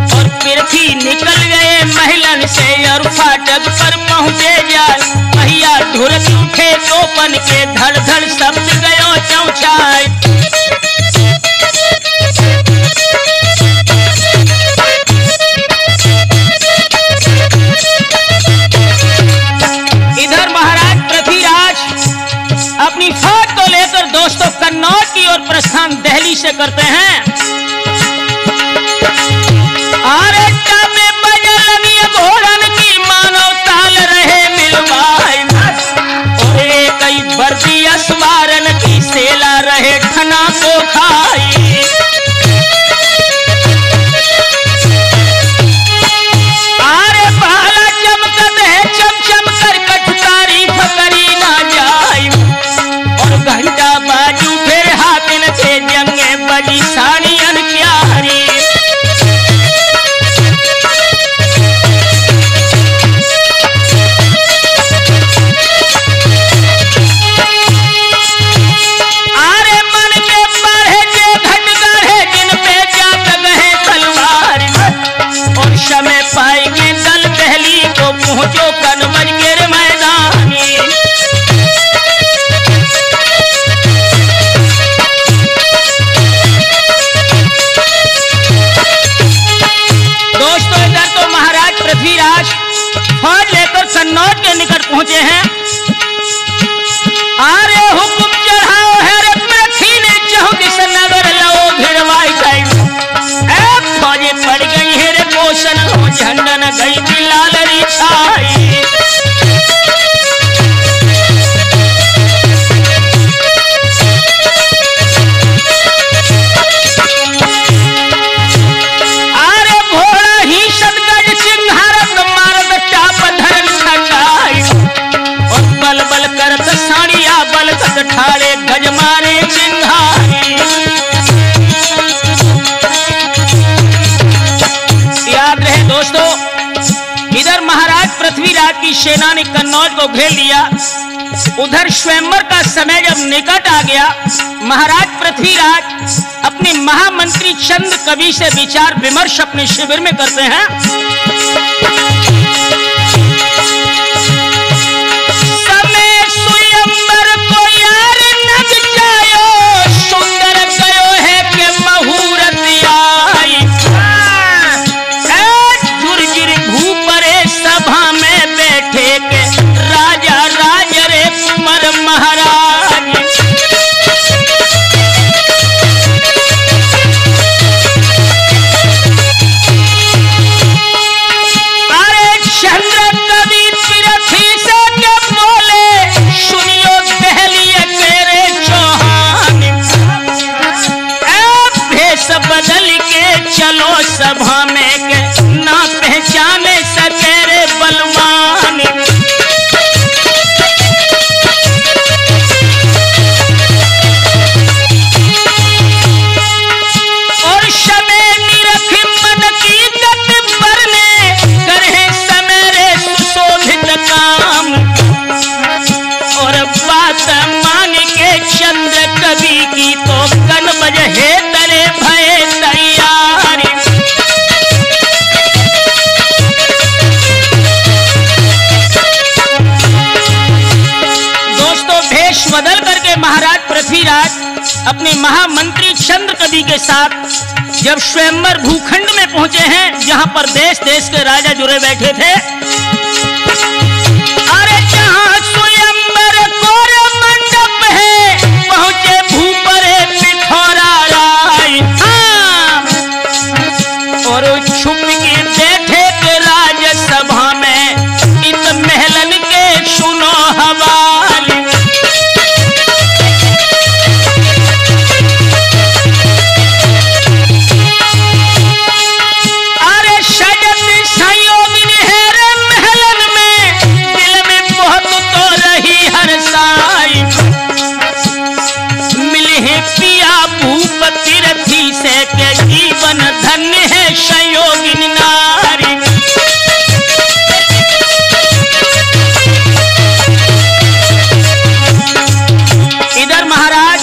और पृथ्वी निकल गए महलन से और फाटक पर पहुंचे जाए। पहिया ढुरक उठे तोपन के धड़ धड़ शब्द गयो चौछाए। इधर महाराज पृथ्वीराज अपनी फौज को लेकर दोस्तों कन्नौज की ओर प्रस्थान दिल्ली से करते हैं। अरे में बजलनी घोड़न की मानव ताल रहे मिलवाई, और कई बर्दी असवारन की सेला रहे ठना को खाई। अरे बाला चमकत है चमचम कर कठ तारीफ करी ना जाई, और घंटा बाजू फिर हाकिन थे जंगे बजी साड़ियन क्यारी। समय पाएंगे दल पहली को पहुंचो कनवज के मैदानी। दोस्तों इधर तो महाराज पृथ्वीराज फौज लेकर कन्नौज के निकट पहुंचे हैं। अरे हुक्म चढ़ाओ है रे पृथ्वी ने चौदिस नगर लो भिड़वाई गई। फौजी पड़ गई है रे पोषण हो झंडन गई की लालरी छाई। अरे भोला ही सदगज सिंहारत मारत टाप धरन खंडाई, और बल बल करत साड़िया बल तक ठाड़े गज मारे चिंघाई। याद रहे दोस्तों, इधर महाराज पृथ्वीराज की सेना ने कन्नौज को घेर लिया। उधर स्वयंवर का समय जब निकट आ गया, महाराज पृथ्वीराज अपने महामंत्री चंद्र कवि से विचार विमर्श अपने शिविर में करते हैं। समय स्वयंवर को यार नग जायो, सुंदर गयो है के मुहूर्त आई। सभा में बैठे के राजा राज रे कुंवर महाराज। महामंत्री चंद्र कवि के साथ जब स्वयंवर भूखंड में पहुंचे हैं, जहां पर देश देश के राजा जुड़े बैठे थे, अरे जहां स्वयंवर कोर मंडप है, पहुंचे भूपरे पिथौरा राय। हाँ, और छुप के बैठे के राजसभा में, इत महलन के सुनो हवाली। जीवन धन्य है संयोगिनी नारी। इधर महाराज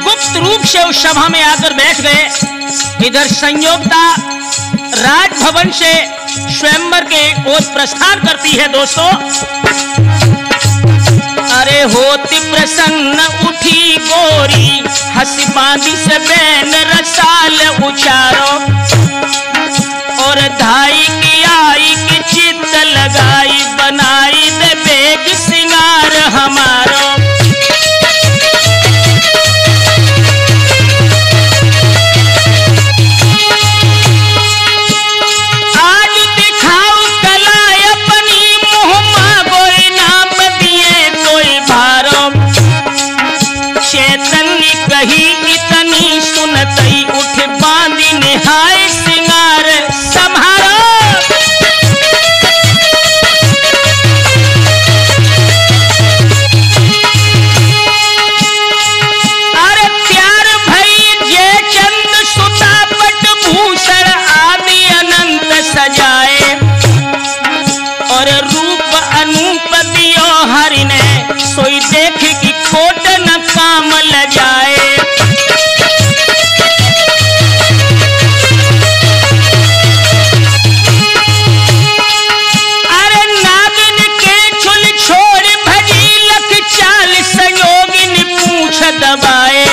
गुप्त रूप से उस सभा में आकर बैठ गए। इधर संयोगता राजभवन से स्वयंवर के ओर प्रस्थान करती है। दोस्तों, अरे होती प्रसन्न उठी गोरी, हंसी बांधी से बैन रसाल उचारो, और धाई की आई की चित्त लगाई, बनाई दे बेग सिंगार हमारो। आज दिखाओ कला अपनी, मुँह मांगोई नाम दिए कोई भारो। चैतन्य कही इतनी सुनतई, उठ बांधी निहाय सिंगार संभारो। अरे प्यार भई जे चंद सुता, पट भूषण आदि अनंत सजाए, और रूप अनूप दियो हरि ने, सोई देख की खोट न काम ल जाए। अरे नागिन के चुल छोड़ भजी, लख चाल संयोगिनी पूछ दबाए,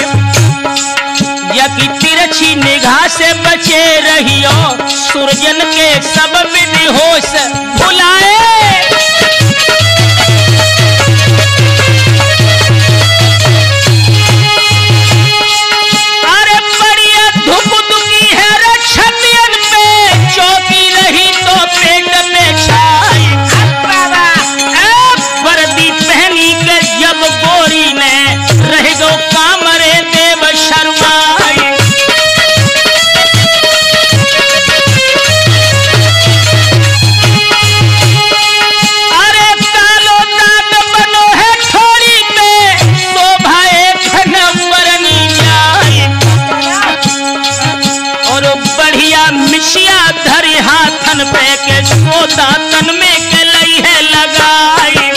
यकी तिरछी निगाह से बचे रहियो, सुरजन के सब विधि होश भुलाए। दातन में के लई है लगाई,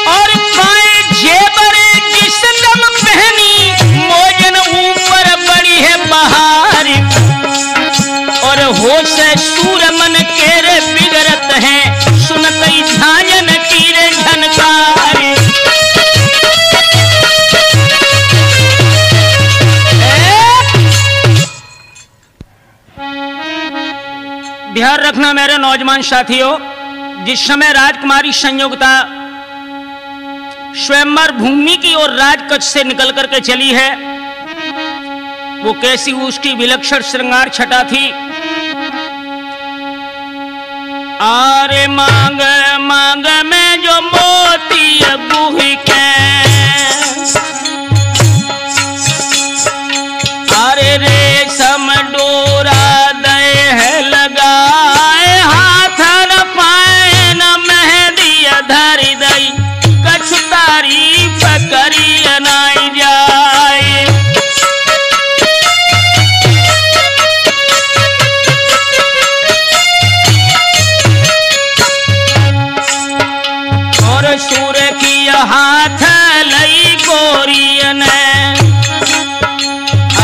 और पाए जेबरे जिस दम पहनी, मोजन ऊपर बड़ी है बहारी, और होश सूर मन केरे बिगड़त है, सुनतई झांझन कीरे झनकारी। ध्यान रखना मेरे नौजवान साथियों, जिस समय राजकुमारी संयोगता स्वयंवर भूमि की ओर राजकक्ष से निकल करके चली है, वो कैसी उसकी विलक्षण श्रृंगार छटा थी। आरे मांग मांग में जो मोती बूही के, अरे रेशम डोरा दे है लगाए, हाथ न पाए न मेहंदी धरी दई, कछु तारीफ करी नाई जाए। और सूर की हाथ लई गोरी ने,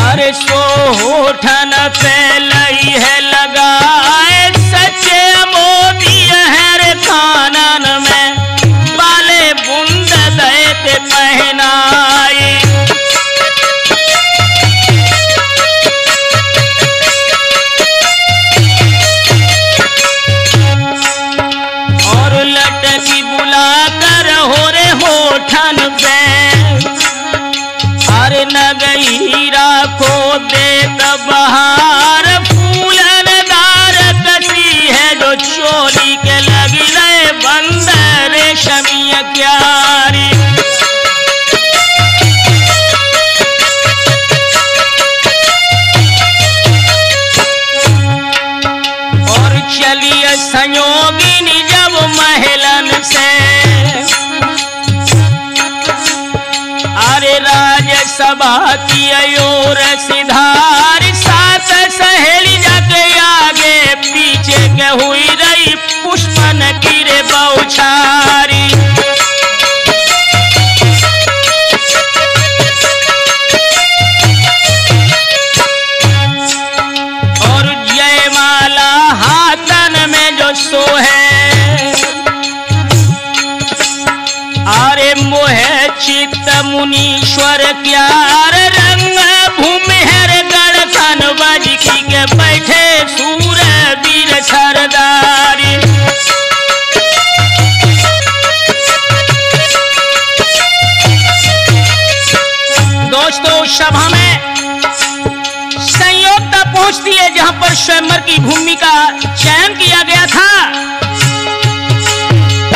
अरे सो होठन पे लई है लगाए, सच्चे मोती है रे कानन हीरा को देत बहार, फूलनदार कसी है जो चोली के लगी रहे बंद रेशमी क्यारी। और चलिए संयोगिनी जब महलन से, अरे राजसभा की अयोर सिधार, सात सहेली जाके आगे पीछे के हुई रही पुष्पन की रे बौछारी। और जयमाला हाथन में जो सोहे, अरे मोहे चित्त मुनीश्वर क्यार, रंग भूमिहर गढ़ बजकी के बैठे सूर वीर सरदारी। दोस्तों सभा में संयोगता पहुंचती है जहां पर स्वयंवर की भूमि का चयन किया गया था।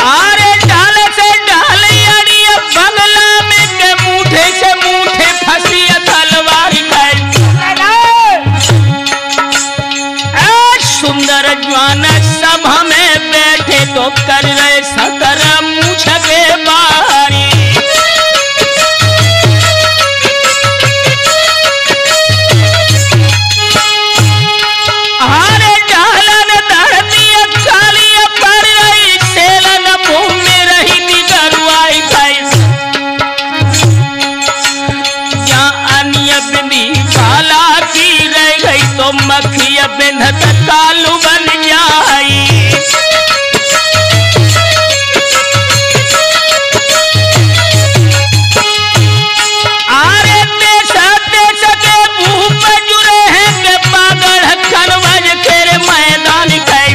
आरे डाल से डाल अड़िया बंगला में के मुठे से मुठे फंसी तलवार सुंदर जवान सभा में बैठे तो कर रहे सकर मूछ के बारी। आरे डालन धरती काली पर रही सेलन भूमि रही निगरुआई खाई, जहाँ अन्य बिंदी काला की रह गई तो मखिया बिंधत कालू बन जाई। आरे देश देश के भूप जुड़े हैं के पागल कनवज तेरे मैदान खाई,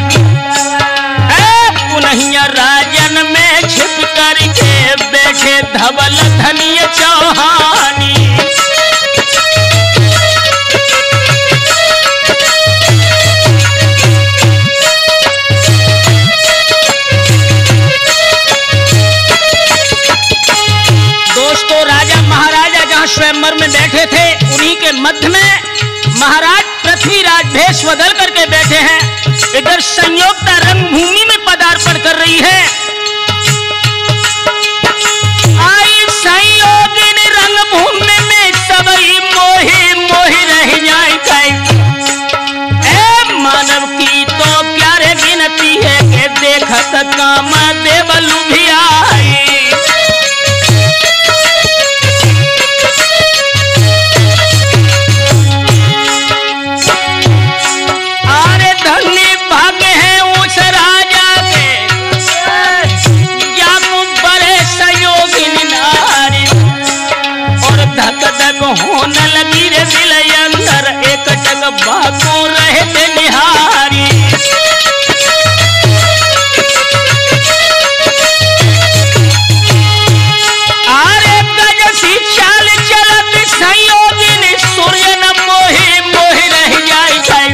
पुनहिया राजन में छिप करके बैठे धवल धनिय चौहानी। दोस्तों राजा महाराजा जहां स्वयंवर में बैठे थे उन्हीं के मध्य में महाराज पृथ्वीराज भेष बदल करके बैठे हैं। इधर संयोगता रंगभूमि में पदार्पण कर रही है। आई संयोगिनी रंगभूमि में सबई मोही मोही रह जाए, मानव की तो क्या रे गिनती है कि देखत काम देवलु भी आई। आरे धन्य भाग्य है उस राजा के या बड़े संयोगिनी नारी। और धक धक होने लगी रे दिल अंदर, एक टक बाको रहे थे निहारी। आरे गज सी चाल चलत संयोगिनी सूर्य न मोही मोही रह जाए,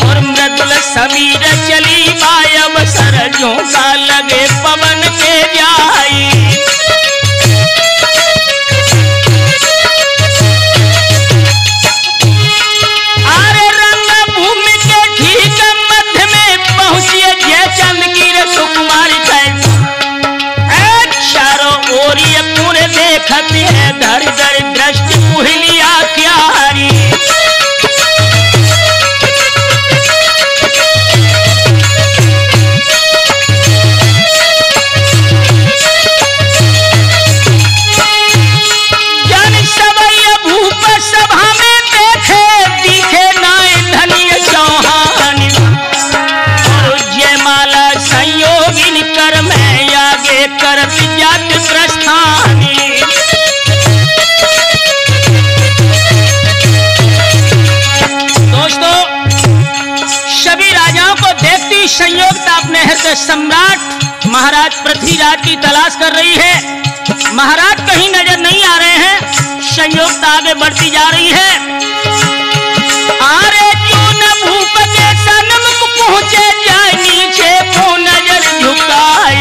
और मृदुल समीर चली बायब सर झोंका लगे पवन के जाई। आरे रंगभूमि के ठीक मध्य में पहुंचिए जयचंद की रे सुकुमारी चारों ओर ये पूरे देखती है धर धर दृष्टि पुहलिया क्यारी। जन सबई भूप सभा में देखे दिखे नाय धनिय चौहानी, और जयमाला संयोगिनी कर में आगे करत जात प्रस्थानी। दोस्तों सभी राजाओं को देखती संयोगता अपने हृदय सम्राट महाराज पृथ्वीराज की तलाश कर रही है। महाराज कहीं नजर नहीं आ रहे हैं। संयोगता आगे बढ़ती जा रही है। अरे क्यों न भूप के सनमुख पहुंचे जाए नीचे को नजर झुकाए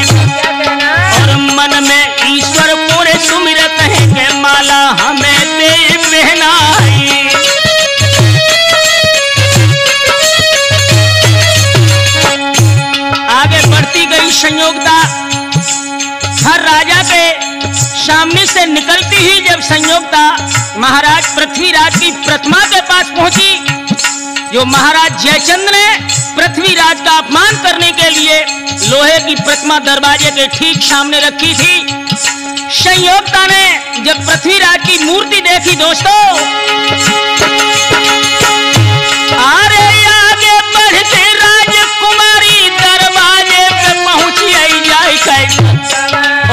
और मन में ईश्वर पूरे सुमिरत है के माला हमें दे पहनाई। आगे बढ़ती गई संयोगता हर राजा के सामने से निकलती ही जब संयोगता महाराज पृथ्वीराज की प्रतिमा के पास पहुंची, जो महाराज जयचंद ने पृथ्वीराज का अपमान करने के लिए लोहे की प्रतिमा दरवाजे के ठीक सामने रखी थी, संयोगता ने जब पृथ्वीराज की मूर्ति देखी दोस्तों, अरे आगे बढ़ के राजकुमारी दरवाजे पे पहुंची आई जाए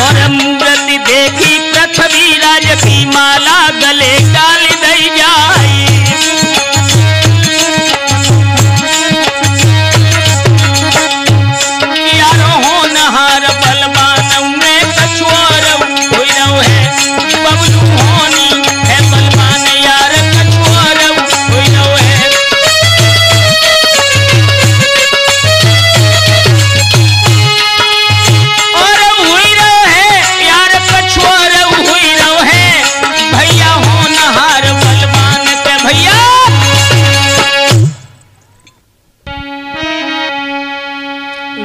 और मूर्ति देखी पृथ्वीराज की माला गले डाल दी जाए। यारो होनहार बलवान में कछुआर हुई रहो है, बबलू होनी है बलवान यार कछुआर हुई रहो है। और हुई रहो है यार कछुआर हुई रहो है, भैया होनहार बलवान के भैया।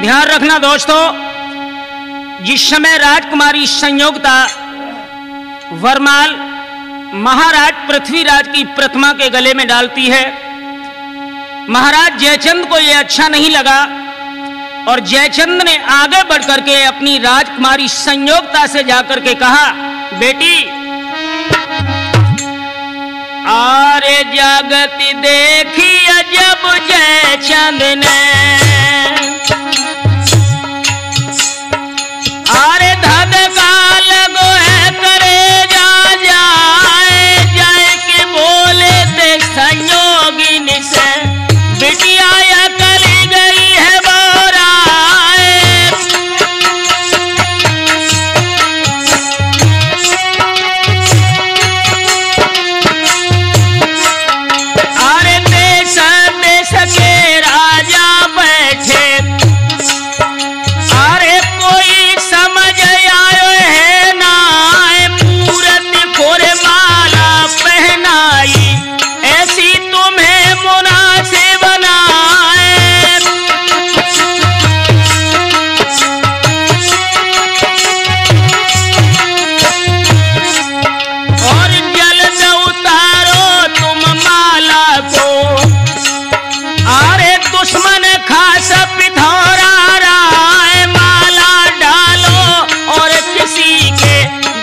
ध्यान रखना दोस्तों, जिस समय राजकुमारी संयोगता वरमाल महाराज पृथ्वीराज की प्रतिमा के गले में डालती है, महाराज जयचंद को यह अच्छा नहीं लगा और जयचंद ने आगे बढ़कर के अपनी राजकुमारी संयोगता से जाकर के कहा, बेटी आरे जागती देखी अजब जयचंद ने, अरे धधका लगो है करे जा जाए जाए के बोले ते संयोगिनी से, बिटिया या कली गई है बोराए। अरे देश देश के राजा बैठे, अरे कोई समझ आयो है ना मूर्ति कोरे माला पहनाई, ऐसी तुम्हें मुनासिब बनाए। और जल्द उतारो तुम माला को, अरे दुश्मन खास पिथौरा राय माला डालो और किसी के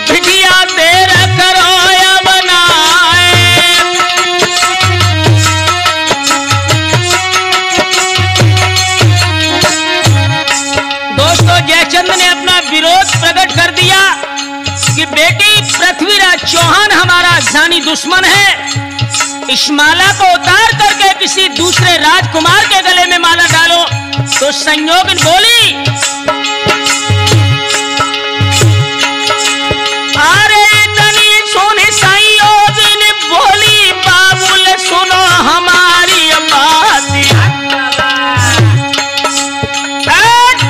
भिड़िया देर करो या बनाए। दोस्तों जयचंद ने अपना विरोध प्रकट कर दिया कि बेटी पृथ्वीराज चौहान हमारा जानी दुश्मन है, इस माला को उतार करके किसी दूसरे राजकुमार के गले में माला डालो। तो संयोगिन बोली, अरे इतनी सुनी संयोगिन बोली, बाबुल सुनो हमारी बात,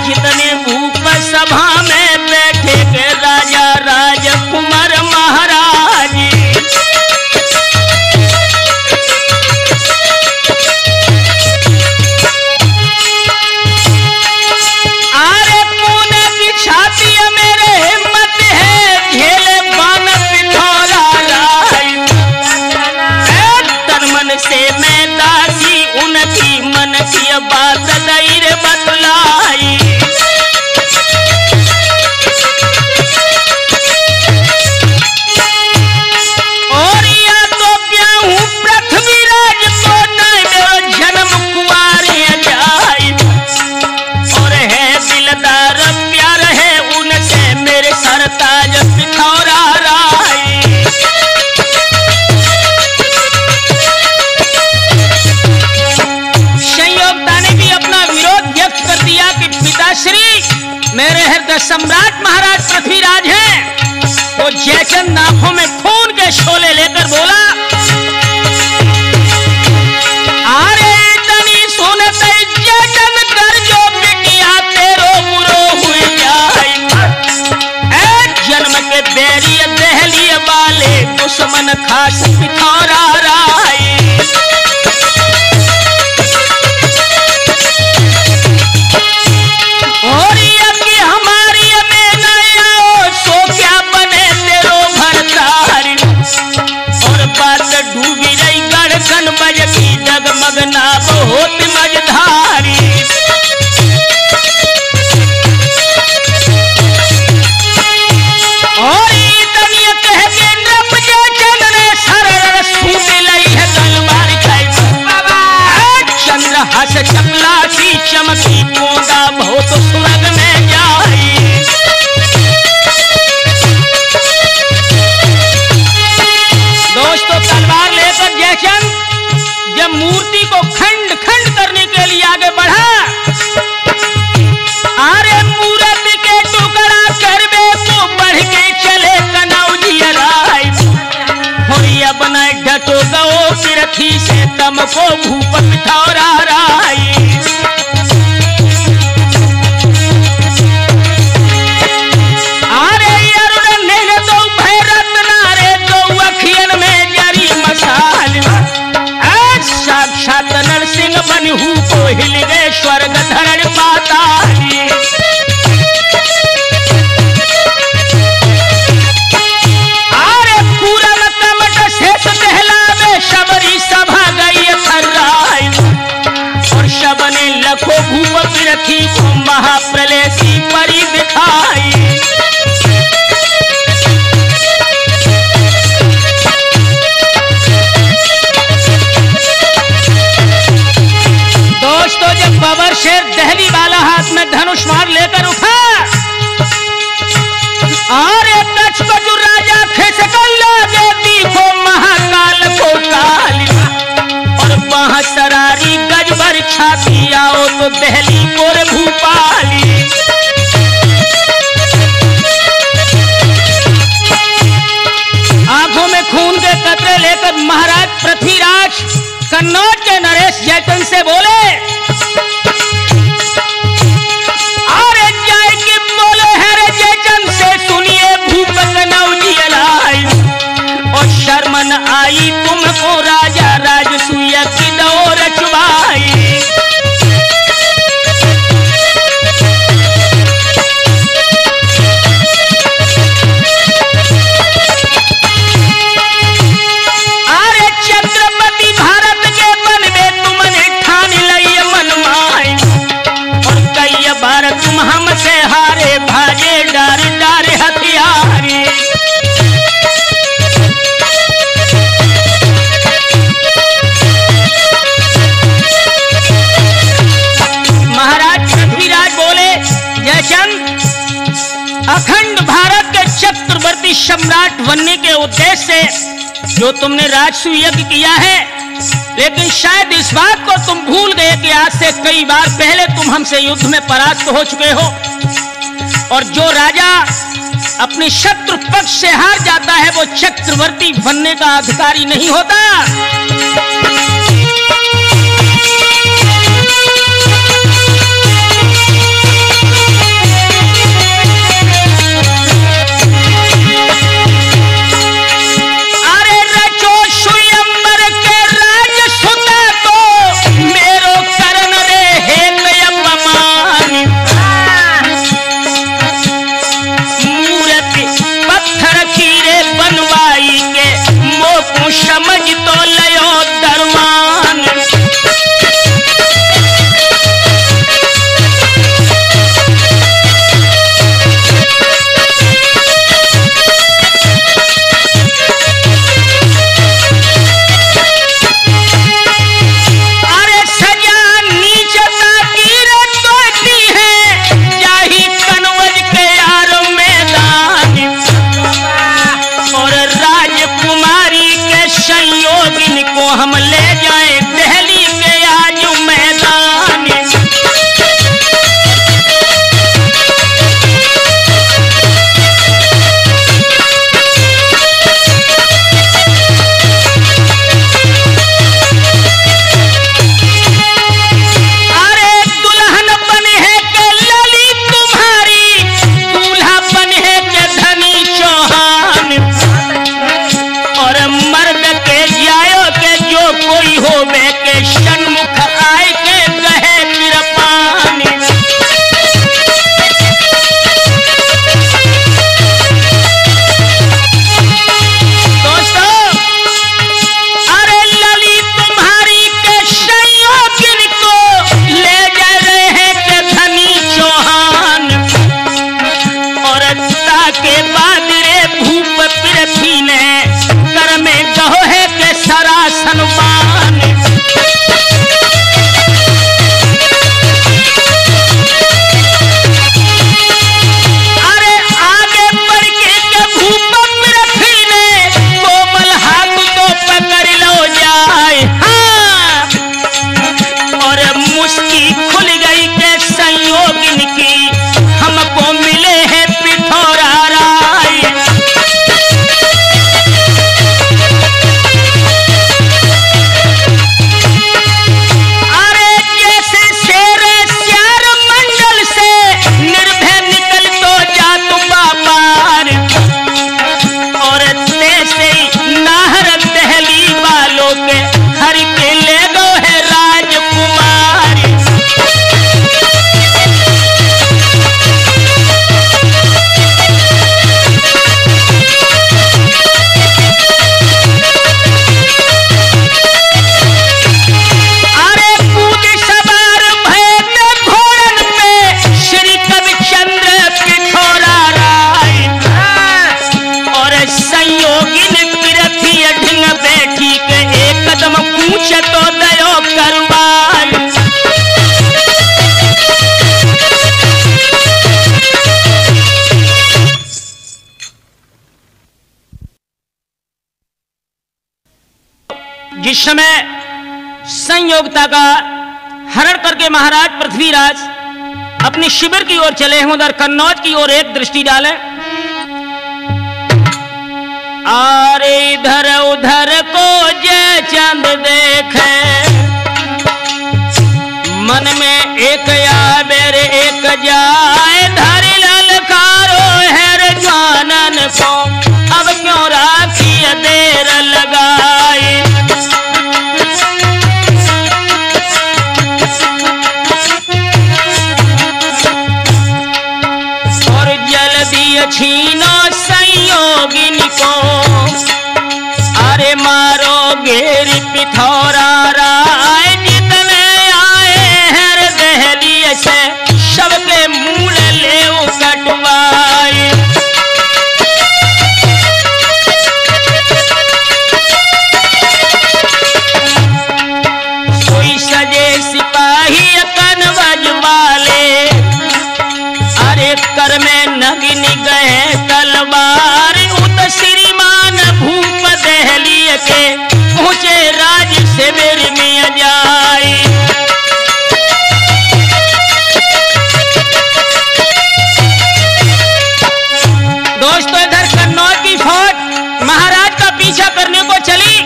जितने भूप सभा में बैठे के राजा राजकुमार महाराज, अरे पुणे की छाती मेरे हिम्मत है झेले बान पिथौरा लाई, तन मन से मैं दासी उनकी मन की बात दैर बतलाई। और या तो क्या हूँ पृथ्वीराज को नहीं मेरा जन्म कुआरे जाए, और है दिलदार प्यार है उनसे मेरे सरताज पिथौरा राय। संयोगता ने भी अपना विरोध व्यक्त कर दिया कि पिताश्री मेरे हृदय सम्राट महाराज पृथ्वीराज हैं, वो जयचंद आंखों में खून के शोले खास पिथौरा राई। और ये कि हमारी में नया सो क्या बने तेरो भरतारी। और बात डूबी रही गड़कन बजती डगमग ना बहुत मझधारी। और इतनी कह के नप जे चंद्र सरर सूत लई है तलवार खाई। चंद्र हस चपला सी चमकी पोंगा बहुत स्वर्ग में जाई। दोस्तों तलवार लेकर जयचंद जब मूर्ति को खंड खंड करने के लिए आगे बढ़ा, अरे मूर्ति के टुकड़ा करवे को बढ़ के चले कनौजी राय। होरिया बनाए ढटो गओ सिरथी से तम को भूप पिथौरा राई। अरे अरुण ने दो भैरत नारे दो अखियन में जरी मसाल। साक्षात नरसिंह बनहु को हिल गए स्वर्ग धरण पाताली। अरे पूरन कमट शेष दहलावे शबरी सभा गई थर्राई। और शब ने लखो भूप रखी को महाप्रलय सी परी दिखाई। दोस्तों जब बाबर शेर दहली वाला हाथ में धनुष मार लेकर उठा, अरे कच्छ को जो राजा खिसकल लागे दीखो महाकाल को काली। और बाह सरारी गजबर छाती आओ तो दहली को रे भूपाली। आंखों में खून के कतरे लेकर महाराज पृथ्वीराज कन्नौज के नरेश जयचंद से बोले, अरे जय के बोले है रे जयचंद से सुनिए भूप कनौजी लाई। और शर्म न आई तुमको राजा राजसूय की दौर चुबाई। अरे छत्रपति भारत के बन में तुमने ठान लई मनमाई। और कई बार तुम हमसे हारे भाजे डार डार हथियारी। महाराज पृथ्वीराज बोले, जयचंद अखंड भारत के चक्रवर्ती सम्राट बनने के उद्देश्य से जो तुमने राजसू यज्ञ किया है, लेकिन शायद इस बात को तुम भूल गए कि आज से कई बार पहले तुम हमसे युद्ध में परास्त हो चुके हो। और जो राजा अपने शत्रु पक्ष से हार जाता है वो चक्रवर्ती बनने का अधिकारी नहीं होता। समझ तो लयो दरमान। अरे सजा नीचता की रखती है जाही कनवज के यार मैदान। और राजकुमारी के संयोगिन को हम ले जाए दहली के आज मैदान। अरे दुल्हन बने है के लली तुम्हारी, दूल्हा बने है के धनी चौहान। और कोई होवे के सन्मुख आए के कहे कृपानी। दोस्तों अरे ललित तुम्हारी के संयोगिन को ले जा रहे हैं के धनी चौहान, और ताके बाद रे भूप पृथ्वी ने कर में गहो है के सरासन मान। अरे आगे बढ़ के भूप पृथ्वी ने कोमल हाथ तो पकड़ लो जाए, हाँ, और मुश्किल खुल गई के संयोगिन की हमको मिले हैं पिथौरा राय। अरे जैसे शेर श्यार मंडल से निर्भय निकल तो जा तुम बापार, और तैसे नाहर दहली वालों के हर के ले गो है राजकुमारी। अरे कूद सवार भय में घोड़न पे श्री कविचंद्र पिथौरा राय, और संयोगिन पृथ्वी ढिंग बैठी के एक कदम कूच तो दयो करवाई। जिस समय संयोगता का हरण करके महाराज पृथ्वीराज अपने शिविर की ओर चले हैं, उधर कन्नौज की ओर एक दृष्टि डालें। अरे इधर उधर को जय चंद देखे, मन में एक आवे रे एक जाए, धरि ललकारो है रे जानन को, अब क्यों राखी देर लगाई। और जल्दी छीनो संयोगिन को, अरे मारो घेरी पिथौरा राय, जितने आए हैं दहली से सबके मूल ले कटवाई। कोई सजे सिपाही कनवज वाले, अरे कर में नगिन गए तलवार, उत श्रीमान भूप दहली के पहुंचे राज से मेरे में जाई। दोस्तों इधर कन्नौज की फौज महाराज का पीछा करने को चली,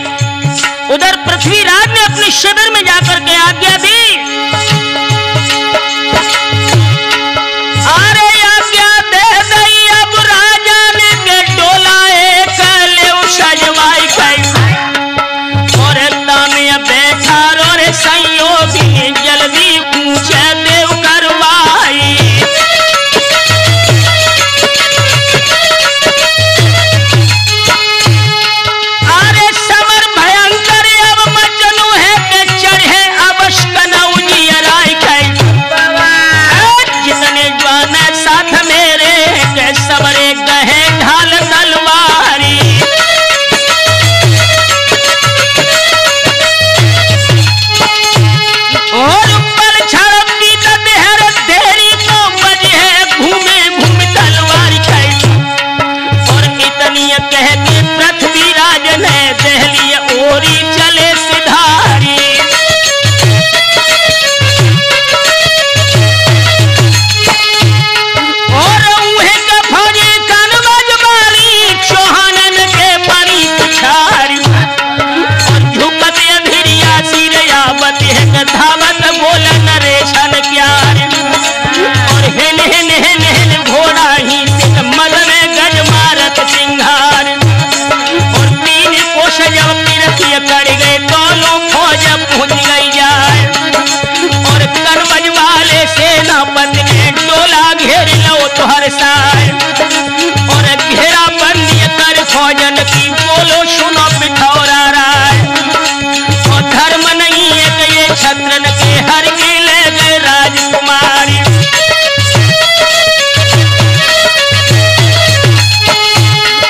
उधर पृथ्वीराज ने अपने शिविर में जाकर के आज्ञा दी। अरे आज्ञा दे दई अब राजा ने के डोलाए कले सजवाई कई, और तामे बैठा रे संयोगी जल्दी पूछे देव करवाई। अरे समर भयंकर अब मजनू है के चढ़े अवश्य ये कड़ गए दोनों फौज पहुंच गई जाए और करवज वाले सेनापति ने डोला घेर लो तो हर साय और घेरा बंदी कर फौजन की बोलो सुनो पिठौरा राय और धर्म नहीं है कि ये छत्रन के हर के ले गए राजकुमारी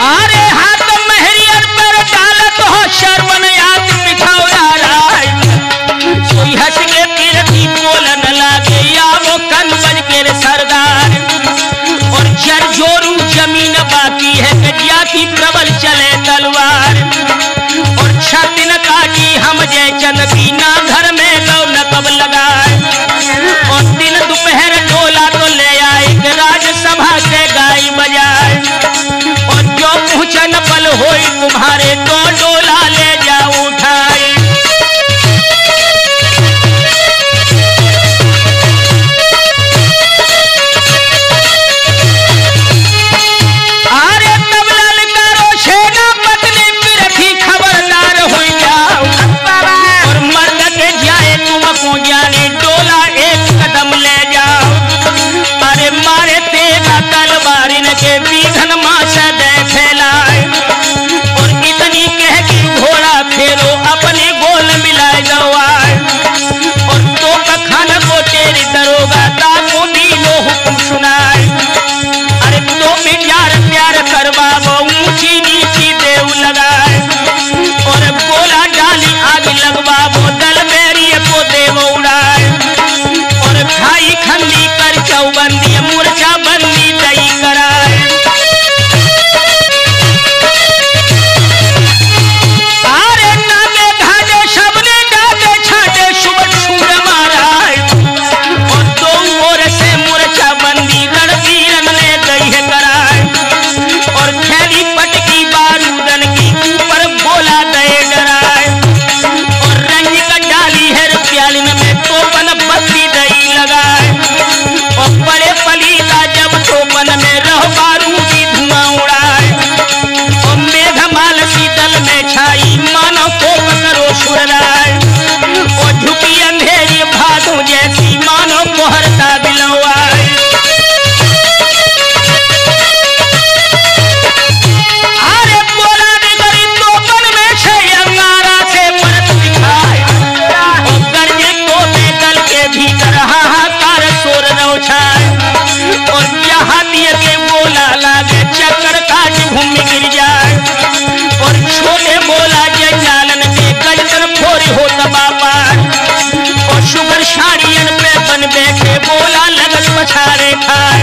अरे हाथ महरियर पर डालत हो शर्मन याद पिठौरा राय सोई हंस के तीरथी बोलन लागे या वो कनवज के सरदार और जर जोरू जमीन बाकी है कजिया की प्रबल चले तलवार और छाती न काटी हम जय चंद की ना घर में गौ न कब लगाए और दिन दोपहर डोला तो ले आए राजसभा से गाय बजाए और जो पहुंचन पल होई तुम्हारे तो डोला ले जाओ उठाए पछारे खाए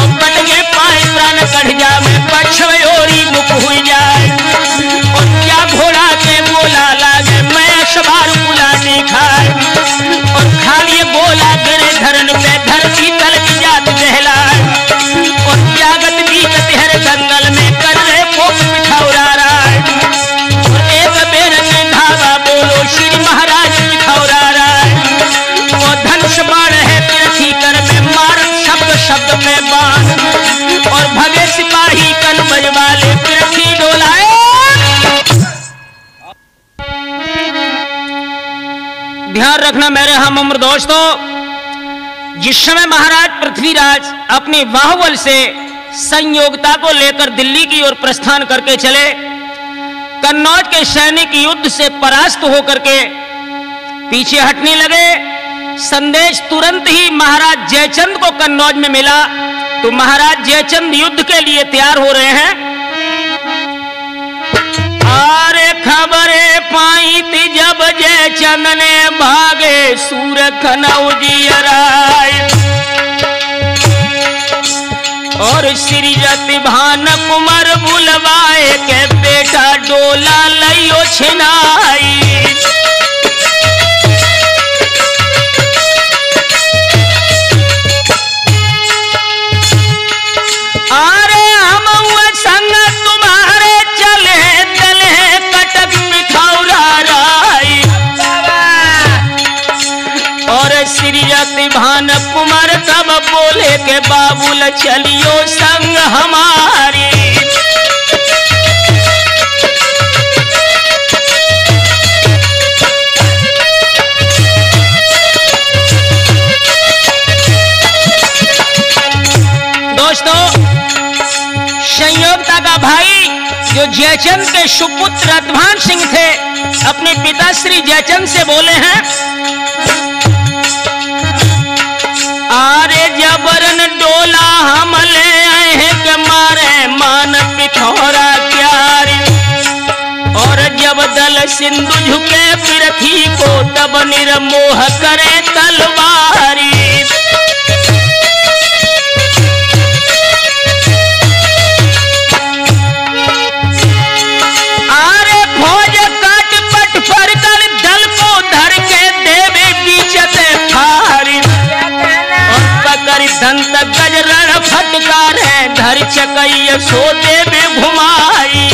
और पटके पाए प्राण कढ़ जावे पछयोरी मुख हुई जाए और क्या घोड़ा के बोला लागे मैं सवार बुलाने खाए और खाली बोला गिरे धरन पे धरती तल की जात कहलाए और त्यागत बीत तेहर जंगल में कर रहे पोप पिठौरा राय और एक बेर के धावा बोलो श्री महाराज पिठौरा राय वो धनुष बाण है पृथ्वी कर में मारत शब्द शब्द में बाण और भगे सिपाही कनवज वाले पृथ्वी डोलाए। ध्यान रखना मेरे हम उम्र दोस्तों, जिस समय महाराज पृथ्वीराज अपनी बाहुबल से संयोगता को लेकर दिल्ली की ओर प्रस्थान करके चले, कन्नौज के सैनिक युद्ध से परास्त होकर के पीछे हटने लगे। संदेश तुरंत ही महाराज जयचंद को कन्नौज में मिला, तो महाराज जयचंद युद्ध के लिए तैयार हो रहे हैं। आरे खबरे पाई थी जब जयचंद ने भागे सूरत नौजियराय और श्री जति भान कुमार बुलवाए के बेटा डोला लइयो छिनाई। अरे हम संग तुम्हारे चले चले कटक पिठौरा राय और श्री जति भान कुमार तब बोले के बाबुल चलियो संग हमारी। जो जयचंद के सुपुत्र रतभान सिंह थे, अपने पिता श्री जयचंद से बोले हैं, आरे जबरन डोला हम ले आए हैं के मारे मान पिथौरा क्यारी। और जब दल सिंधु झुके पृथ्वी को तब निर्मोह करे तलवारी। आरे भोज काट पट पर कर दल को धर के देवे बीचत फारी। और पकड़ दंत गज रण फटकार है धर चकैय सो देवे घुमाई।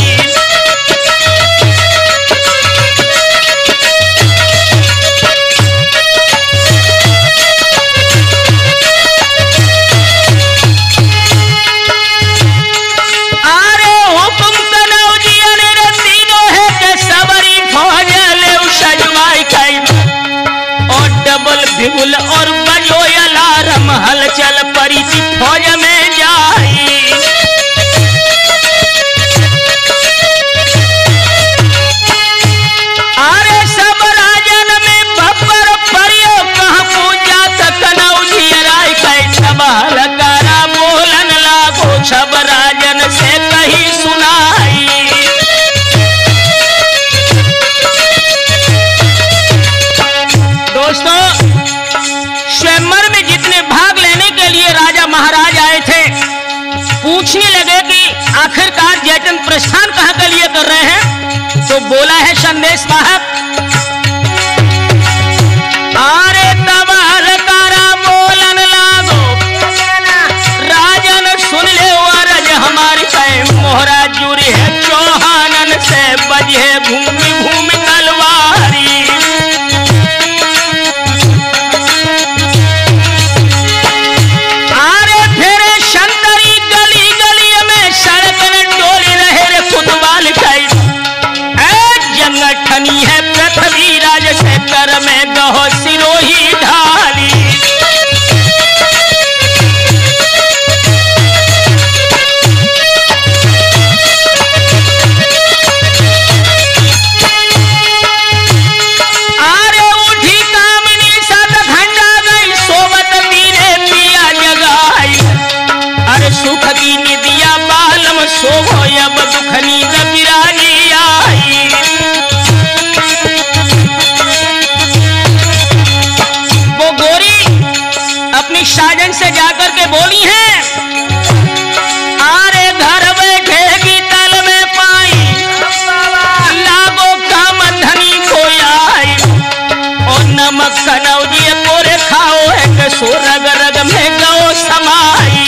बिगुल और बजो अलार्म हलचल परी फौज में जाई। अरे सब राजन में बब्बर परियो कहाँ पूजा तक कनौजी राय कई सब हलकारा बोलन लागो सब राजन से कही सुनाई। दोस्तों, स्वयंवर में जितने भाग लेने के लिए राजा महाराज आए थे, पूछने लगे कि आखिरकार जयचंद प्रस्थान कहां के लिए कर रहे हैं, तो बोला है संदेश वाहक, आरे तबाल कारा बोलन लागो राजन सुन ले अरज हमारी कहे मोहरा जुरी है चौहानन से बजे भूमि भूमि तलवारी। है पृथ्वी राज से कर में गहो सिरोही ढाली। आरे उठी कामिनी सत खंडा गई सोबत वीरे पिया जगाई। अरे सुख की निदिया बालम सोभो अब दुख नींद बिराजी आई। अपनी साजन से जाकर के बोली है, आरे घर बैठेगी तल में पाई लागो काम धनी को आई। और नमक कनौजी कोरे खाओ है कि सो रग रग में गौ समाई।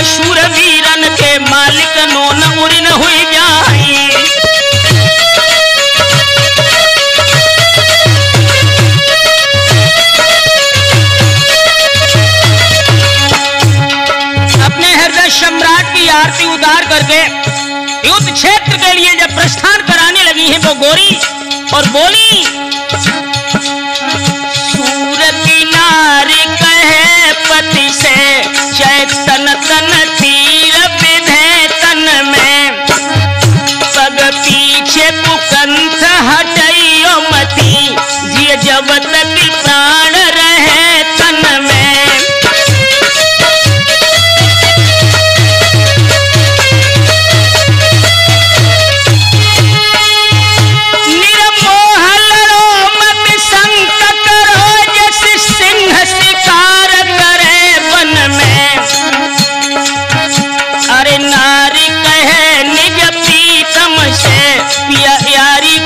शूरवीरन के मालिक नोन उड़न हुई जाई। अपने हृदय सम्राट की आरती उतार करके युद्ध क्षेत्र के लिए जब प्रस्थान कराने लगी है वो गोरी और बोली, सूरती नारी कहे पति से चैतन तन तीर विधे तन में पग पीछे कुकंठ हटइयो मती जिय जब तक प्राण रहे तन में। निर्मोह लड़ो मत संकट करो जैसे सिंह शिकार करे वन में। अरे नारी कहे निज प्रीतम से पिया यारी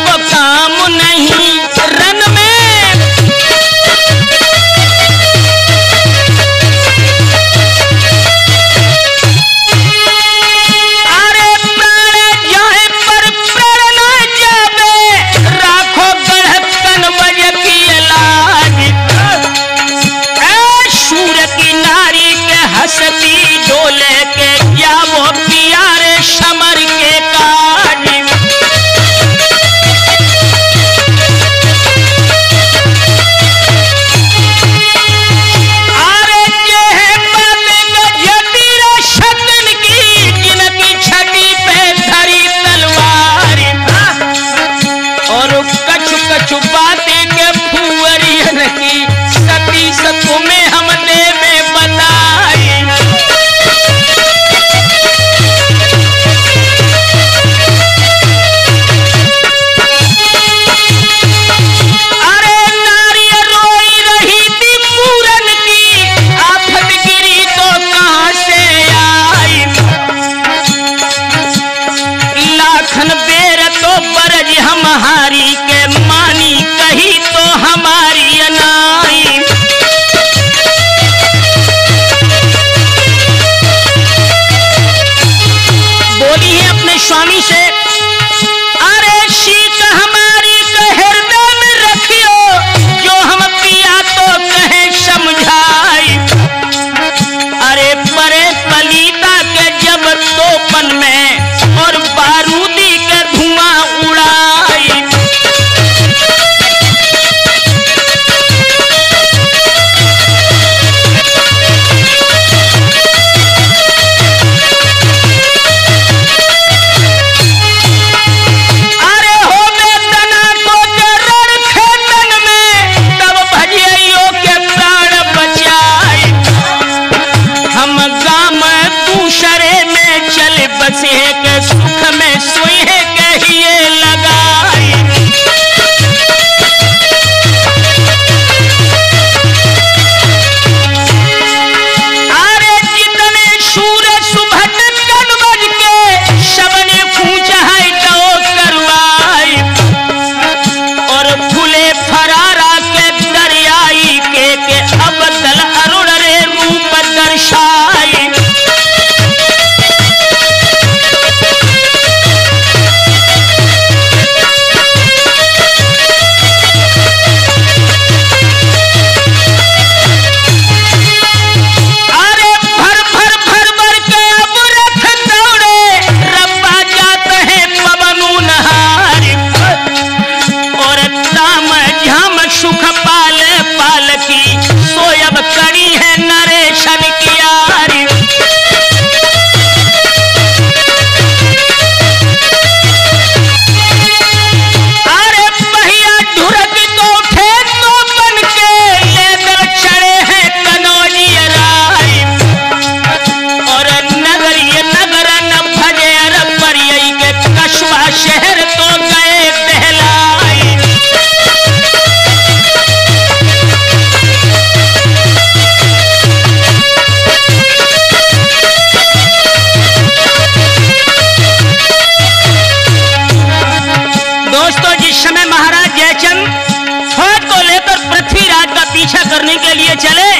करने के लिए चले।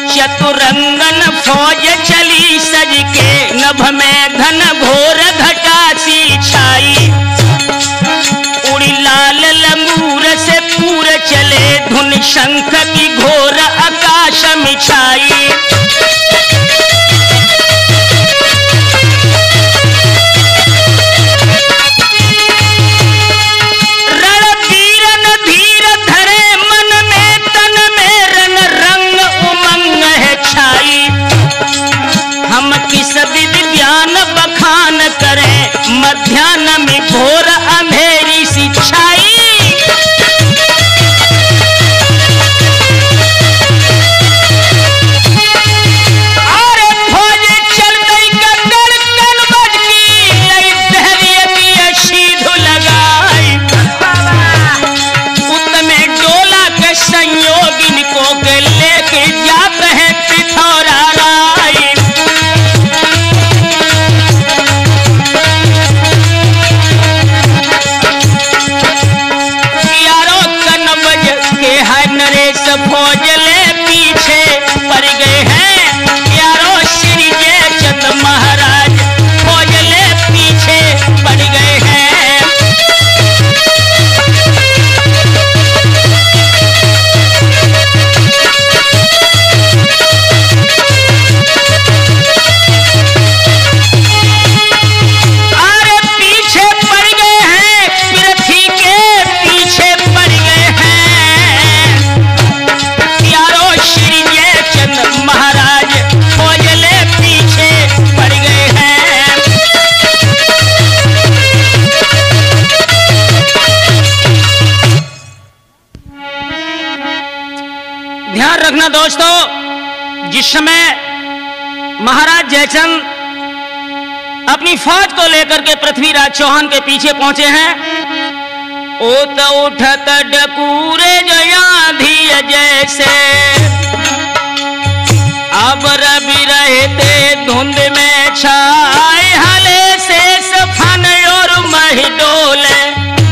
चतुरंगन फौज चली सज के, नभ में घन घोर घटा सी छाई। उड़ी लाल लंगूर से पूर चले, धुन शंख की घोर आकाश में छाई। विज्ञान बखान करें, मध्याह्न में घोर अंधेरी सी छाई। अरे फौज चल गई गगन कन बज की, दहलिए की शीध लगाई। उतने डोला के संयोगिन को के लेके जाते हैं पिथौरा राय। फौज ले पीछे पड़ गए हैं, यारो श्री जयचंद महाराज फौज ले पीछे पड़ गए हैं। अरे पीछे पड़ गए हैं, पृथ्वी के पीछे पड़ गए हैं। महाराज फौज ले पीछे पड़ गए हैं। ध्यान रखना दोस्तों, जिस समय महाराज जयचंद अपनी फौज को लेकर के पृथ्वीराज चौहान के पीछे पहुंचे हैं, ओत उठत डकूरे जयाधी जैसे, अब रवि रहते धुंध में छाए, हले से सफन और महिडोले,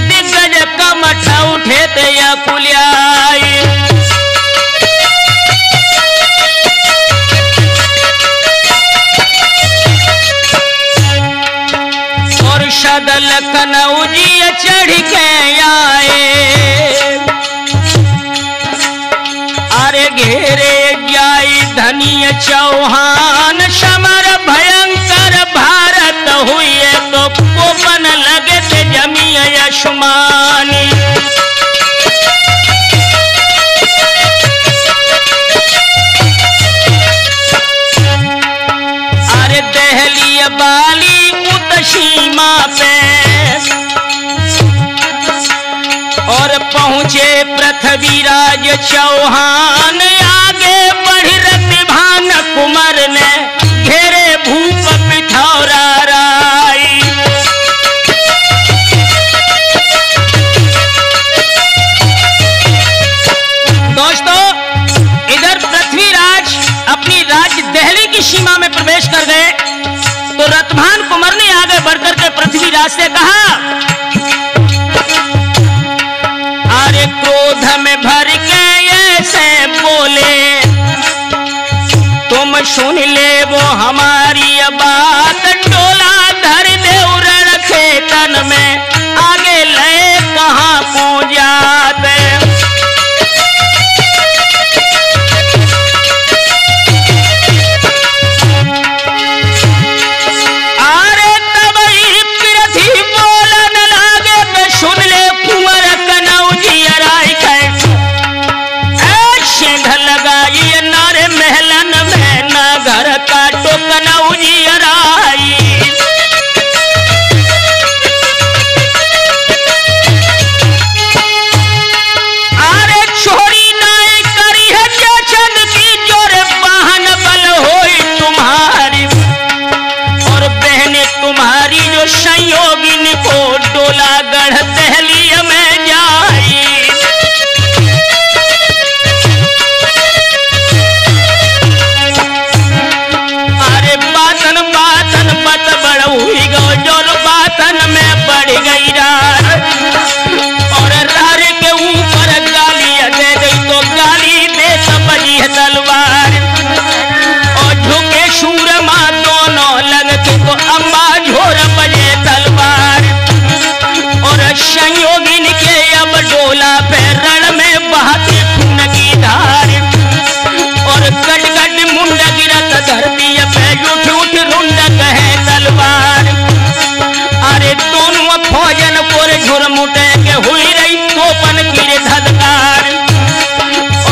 दिग्गज कमठ उठे ते या कुलियाई। और सदल कनौजी चढ़ के आए, अरे घेरे जाई धनिय चौहान, समर भयंकर भारत हुई तो कोपन लगे थे जमी यशमानी। अरे दहली बाली उतसीमा पे, और पहुंचे पृथ्वीराज चौहान, आगे बढ़ रतिभान कुंवर ने घेरे भूप पिथौरा राय। दोस्तों, इधर पृथ्वीराज अपनी राज्य दहली की सीमा में प्रवेश कर गए, तो रतभान कुंवर ने आगे बढ़कर के पृथ्वीराज से कहा, अरे क्रोध में भर के ऐसे बोले, तुम सुन ले झुरमुटे के हुई रही तोपन की रे धदकार,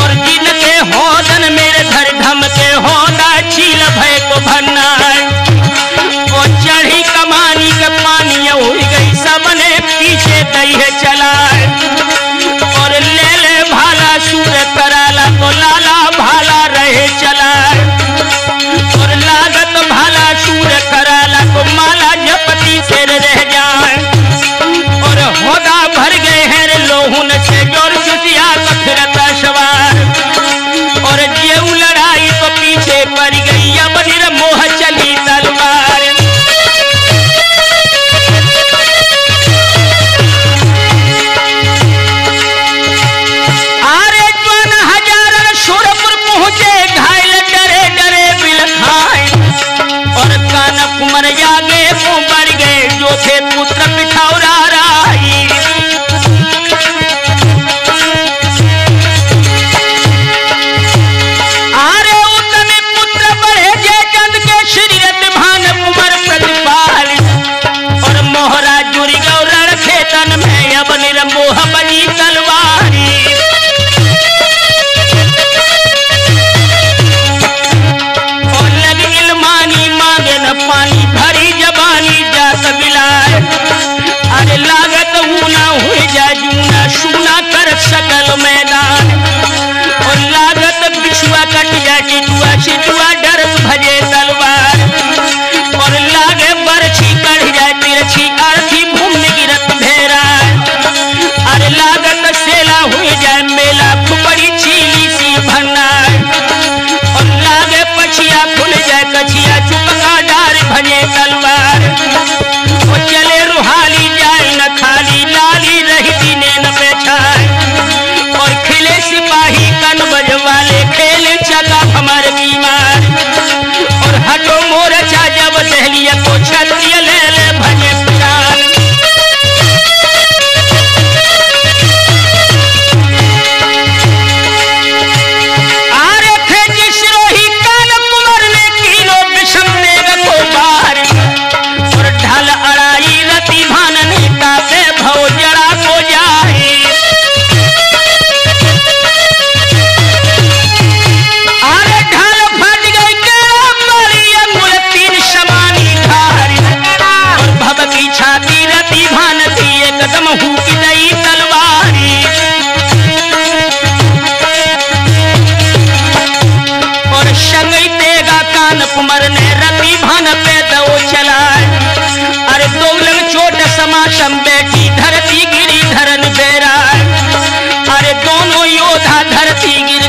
और जिनके होदन मेरे धर धम के होदा चील भय को भन्नार, और चढ़ी कमानी के पानी उड़ गई सबने पीछे दई है चला, और ले ले भाला सूर कराला को लाला भाला रहे चला, और लागत भाला सूर कराला को माला जपती से रह जाए, और होदा भर गए हैं रे लोहुन से जोर जुतिया का फिरता सवार, और जेऊ लड़ाई तो पीछे पड़ गई अब निर्मोह चली तलवार। आरे 52,000 सुरपुर पहुंचे घायल डरे डरे बिल खाए, और कान कुमर जागे को बढ़ गए जो थे पुत्र पिठौरा राई। आरे उतने पुत्र बढ़े जय चंद के श्री रतभान कुमर प्रतिपाल, और मोहरा जुड़ी गौरण खेतन में अब निर्मोह बनी तलवारी। और लग इलमानी मांगे न पानी भरी जबानी जात बिलाए, अरे लागत ऊना हुई जा जूना सूना कर सकल मैदान, और लागत बिछुआ कट जा चितुआ चितुआ डर भजे तलवार, और लागे बरछी कढ़ जाए तिरछी अर्थी भूमि गिरत भेरा, अरे लागत सेला हुई जाए मेला खुपड़ी चीली सी भन्नार, और लागे पछिया खुल जाए कछिया चुपका डार भजे तलवार, और चले रुहाली जाए न खाली लाली रही दिने न बेछाए, और खिले सिपाही कन बजवाले खेल चका हमार बीमार, और हटो मोरचा जब दहलिया को छत्रिय ले ले भजे प्राण। आरे थे जिसरोही कान कुंवर ने कीलो विषम देव को बार, और ढल अड़ाई रति भान ने कापे भव जड़ा को जाए, आरे ढल फट गई केरा मारी अंगुल 3 समानी धारी, और भव की छाती रति भान थी एकदम हुक गई तलवारी, और संगई तेगा कान कुंवर ने रति भान पे दो चलाए, अरे दोगलन चोट समासम बेटी धरती गिरी धरन बेरा, अरे दोनों योद्धा धरती गिरी